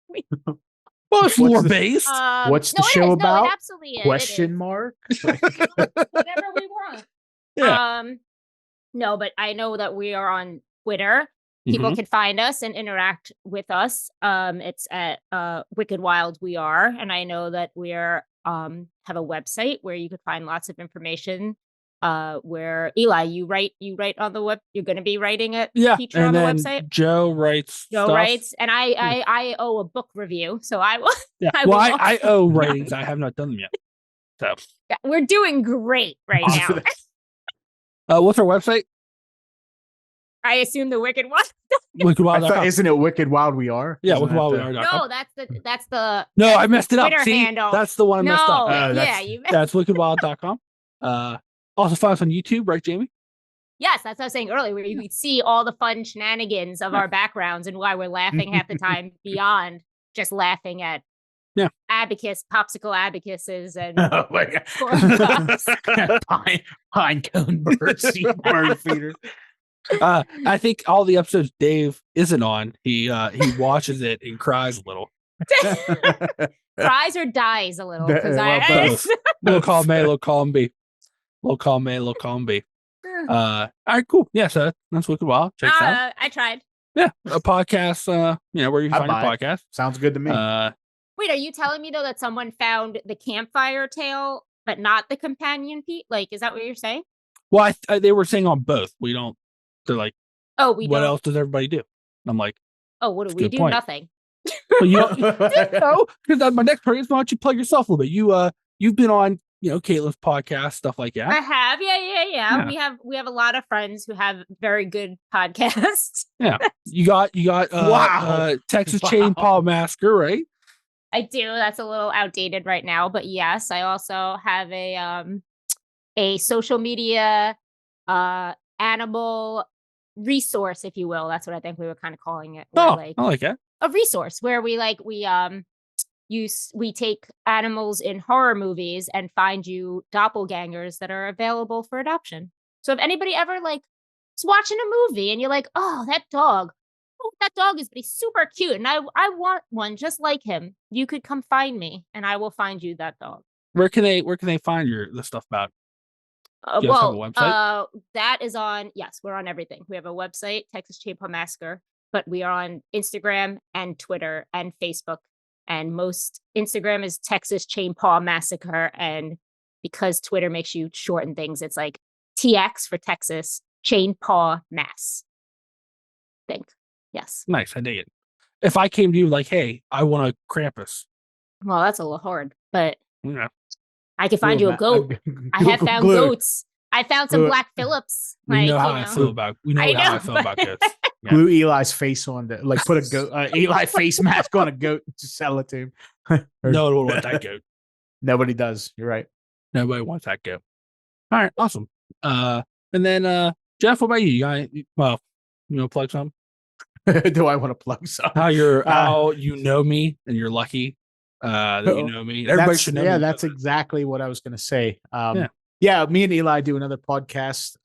week. Well, it's What's lore the- based. What's the no, it show is. about? No, it absolutely is. It Question is. mark. Whatever we want. Yeah. No, but I know that we are on Twitter. People can find us and interact with us. It's at Wicked Wild We Are, and I know that we are have a website where you could find lots of information. Where Eli, you write on the web. You're going to be writing a feature on and the then website. Joe writes. Joe stuff. writes, and I owe a book review, so I will. Yeah. I Well, will I owe writings. I have not done them yet. So Yeah, we're doing great right now. what's our website? I assume the Wicked One. WickedWild.com. Isn't it Wicked Wild We Are? Yeah, Isn't that WickedWildWeAre.com. No, that's the No, that's I messed it up. Twitter See, handle. that's the one I messed up. No, Oh, yeah, that's- you. That's wickedwild.com. Also find us on YouTube, right, Jamie? Yes, that's what I was saying earlier, where you can see all the fun shenanigans of our backgrounds and why we're laughing half the time beyond just laughing at popsicle abacuses and Oh my corn puffs. god. Pine cone birds, bird feeder. I think all the episodes Dave isn't on, he watches it and cries a little. Cries or dies a little because Well, both. Little column A, little column B. Little column A, little column B. All right, cool. Yeah, so that's Wicked Wild. Check it out. I tried. Yeah, a podcast, where you can I'd find your buy podcast. Sounds good to me. Wait, are you telling me though that someone found the campfire tale, but not the companion piece? Like, is that what you're saying? Well, they were saying on both. We don't. They're like, Oh, we what don't. else does everybody do? And I'm like, Oh, what do That's a we good do? point. Nothing. well, you know, because my next part is why don't you plug yourself a little bit? You've been on, Caitlin's podcast, stuff like that. I have, yeah. We have a lot of friends who have very good podcasts. Yeah, you got Wow. Texas Wow. Chain Paw Massacre, right? I do. That's a little outdated right now, but yes, I also have a social media animal resource, if you will. That's what I think we were kind of calling it. Oh, Like I like that. a resource where we take animals in horror movies and find you doppelgangers that are available for adoption. So if anybody ever is watching a movie and you're like, oh, that dog is, but he's super cute and I want one just like him, you could come find me and I will find you that dog. Where can they find the stuff about? Do you guys have a website? That is on, yes, we're on everything. We have a website, Texas Chainpaw Massacre, but we are on Instagram and Twitter and Facebook. And most Instagram is Texas Chainpaw Massacre. And because Twitter makes you shorten things, it's like TX for Texas, Chainpaw Mass. Think. Yes. Nice, I dig it. If I came to you like, hey, I want a Krampus. Well, that's a little hard, but Yeah. I could find you a goat. I have found goats. I found some Glue- Black Phillips. We know how I feel about. We know I how I know, feel but- about goats. Yeah. Glue Eli's face on put a goat Eli face mask on a goat to sell it to him. Or- No one would want that goat. Nobody does. You're right. Nobody wants that goat. All right, awesome. And then Jeff, what about you? Plug some? Do I want to plug some? How you know me and you're lucky that you know me. Everybody should know me. That's exactly what I was going to say. Yeah. Yeah, me and Eli do another podcast,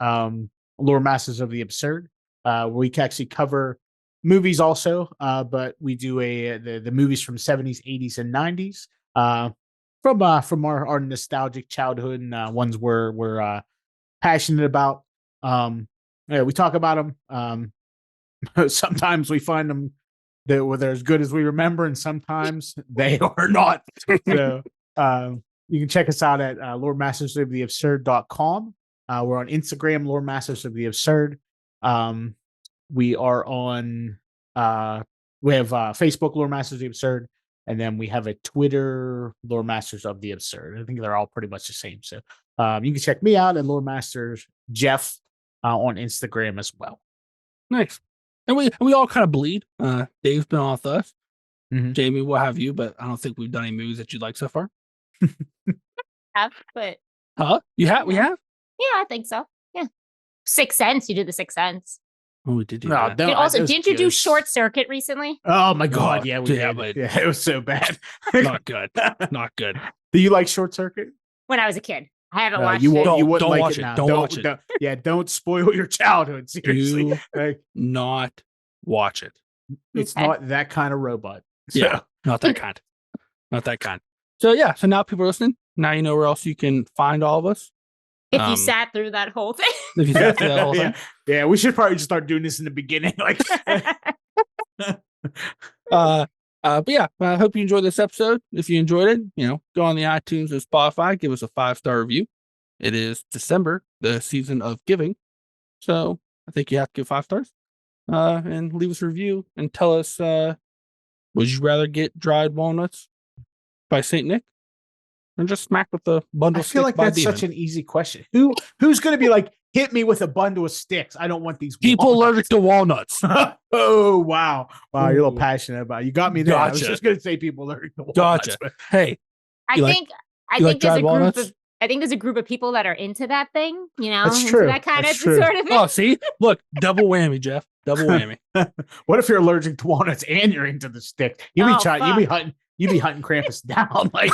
Lore Masters of the Absurd, where we can actually cover movies also, but we do the movies from 70s, 80s, and 90s from our nostalgic childhood and ones we're passionate about. We talk about them. Sometimes we find them that they're as good as we remember, and sometimes they are not. So you can check us out at loremastersoftheabsurd.com. We're on Instagram, Lore Masters of the Absurd. We are on we have Facebook, Lore Masters of the Absurd, and then we have a Twitter, Lore Masters of the Absurd. I think they're all pretty much the same. So you can check me out at Lore Masters Jeff on Instagram as well. Nice. And we all kind of bleed. Dave's been on with us. Mhm. Jamie, what have you? But I don't think we've done any movies that you'd like so far. But Huh? You have? We have? yeah, I think so. Yeah. Sixth Sense. You did the Sixth Sense. Oh, we did do No, that. don't- Didn't you do Ghosts. Short Circuit recently? Oh my god, Oh, yeah, we yeah, did. but- Yeah, it was so bad. Not good. Not good. Do you like Short Circuit? When I was a kid. I haven't No, watched you it. won't. You Don't- wouldn't don't like watch it it. now. Don't watch it. Yeah, don't spoil your childhood. Seriously. Do Like, not watch it. It's Okay. not that kind of robot. So, Yeah. Not that kind. Not that kind. So yeah. So now people are listening. Now you know where else you can find all of us. If you Um, sat through that whole thing. If you sat through that whole yeah. thing. Yeah, we should probably just start doing this in the beginning. Like, But yeah, I hope you enjoyed this episode. If you enjoyed it, go on the iTunes and Spotify, give us a 5-star review. It is December, the season of giving. So I think you have to give 5 stars. And leave us a review and tell us, would you rather get dried walnuts by Saint Nick or just smacked with a bundle I of feel sticks like by that's Demon? such an easy question. Who's going to be like, hit me with a bundle of sticks? I don't want these People walnuts. allergic to walnuts. Oh, wow. Wow, you're a little Ooh. passionate about it. You got me there. I was Gotcha. just going to say people allergic to walnuts. Gotcha. But Hey, I You like- think you like there's a dried group walnuts? of there's a group of people that are into that thing, That's into true. that kind of That's true. sort of thing. oh, see, look, double whammy, Jeff, double whammy. What if you're allergic to walnuts and you're into the stick? You'd be Oh, trying. fuck. You'd be hunting Krampus down, like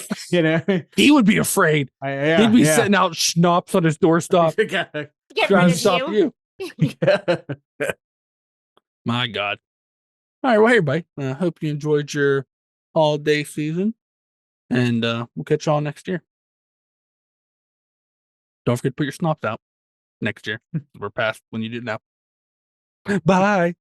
He would be afraid. Yeah, He'd be yeah. setting out schnapps on his doorstop, Get trying rid to of stop you. you. My God. All right, well, hey, everybody. I hope you enjoyed your holiday season, and we'll catch y'all next year. Don't forget to put your snops out next year. We're past when you do it now. Bye.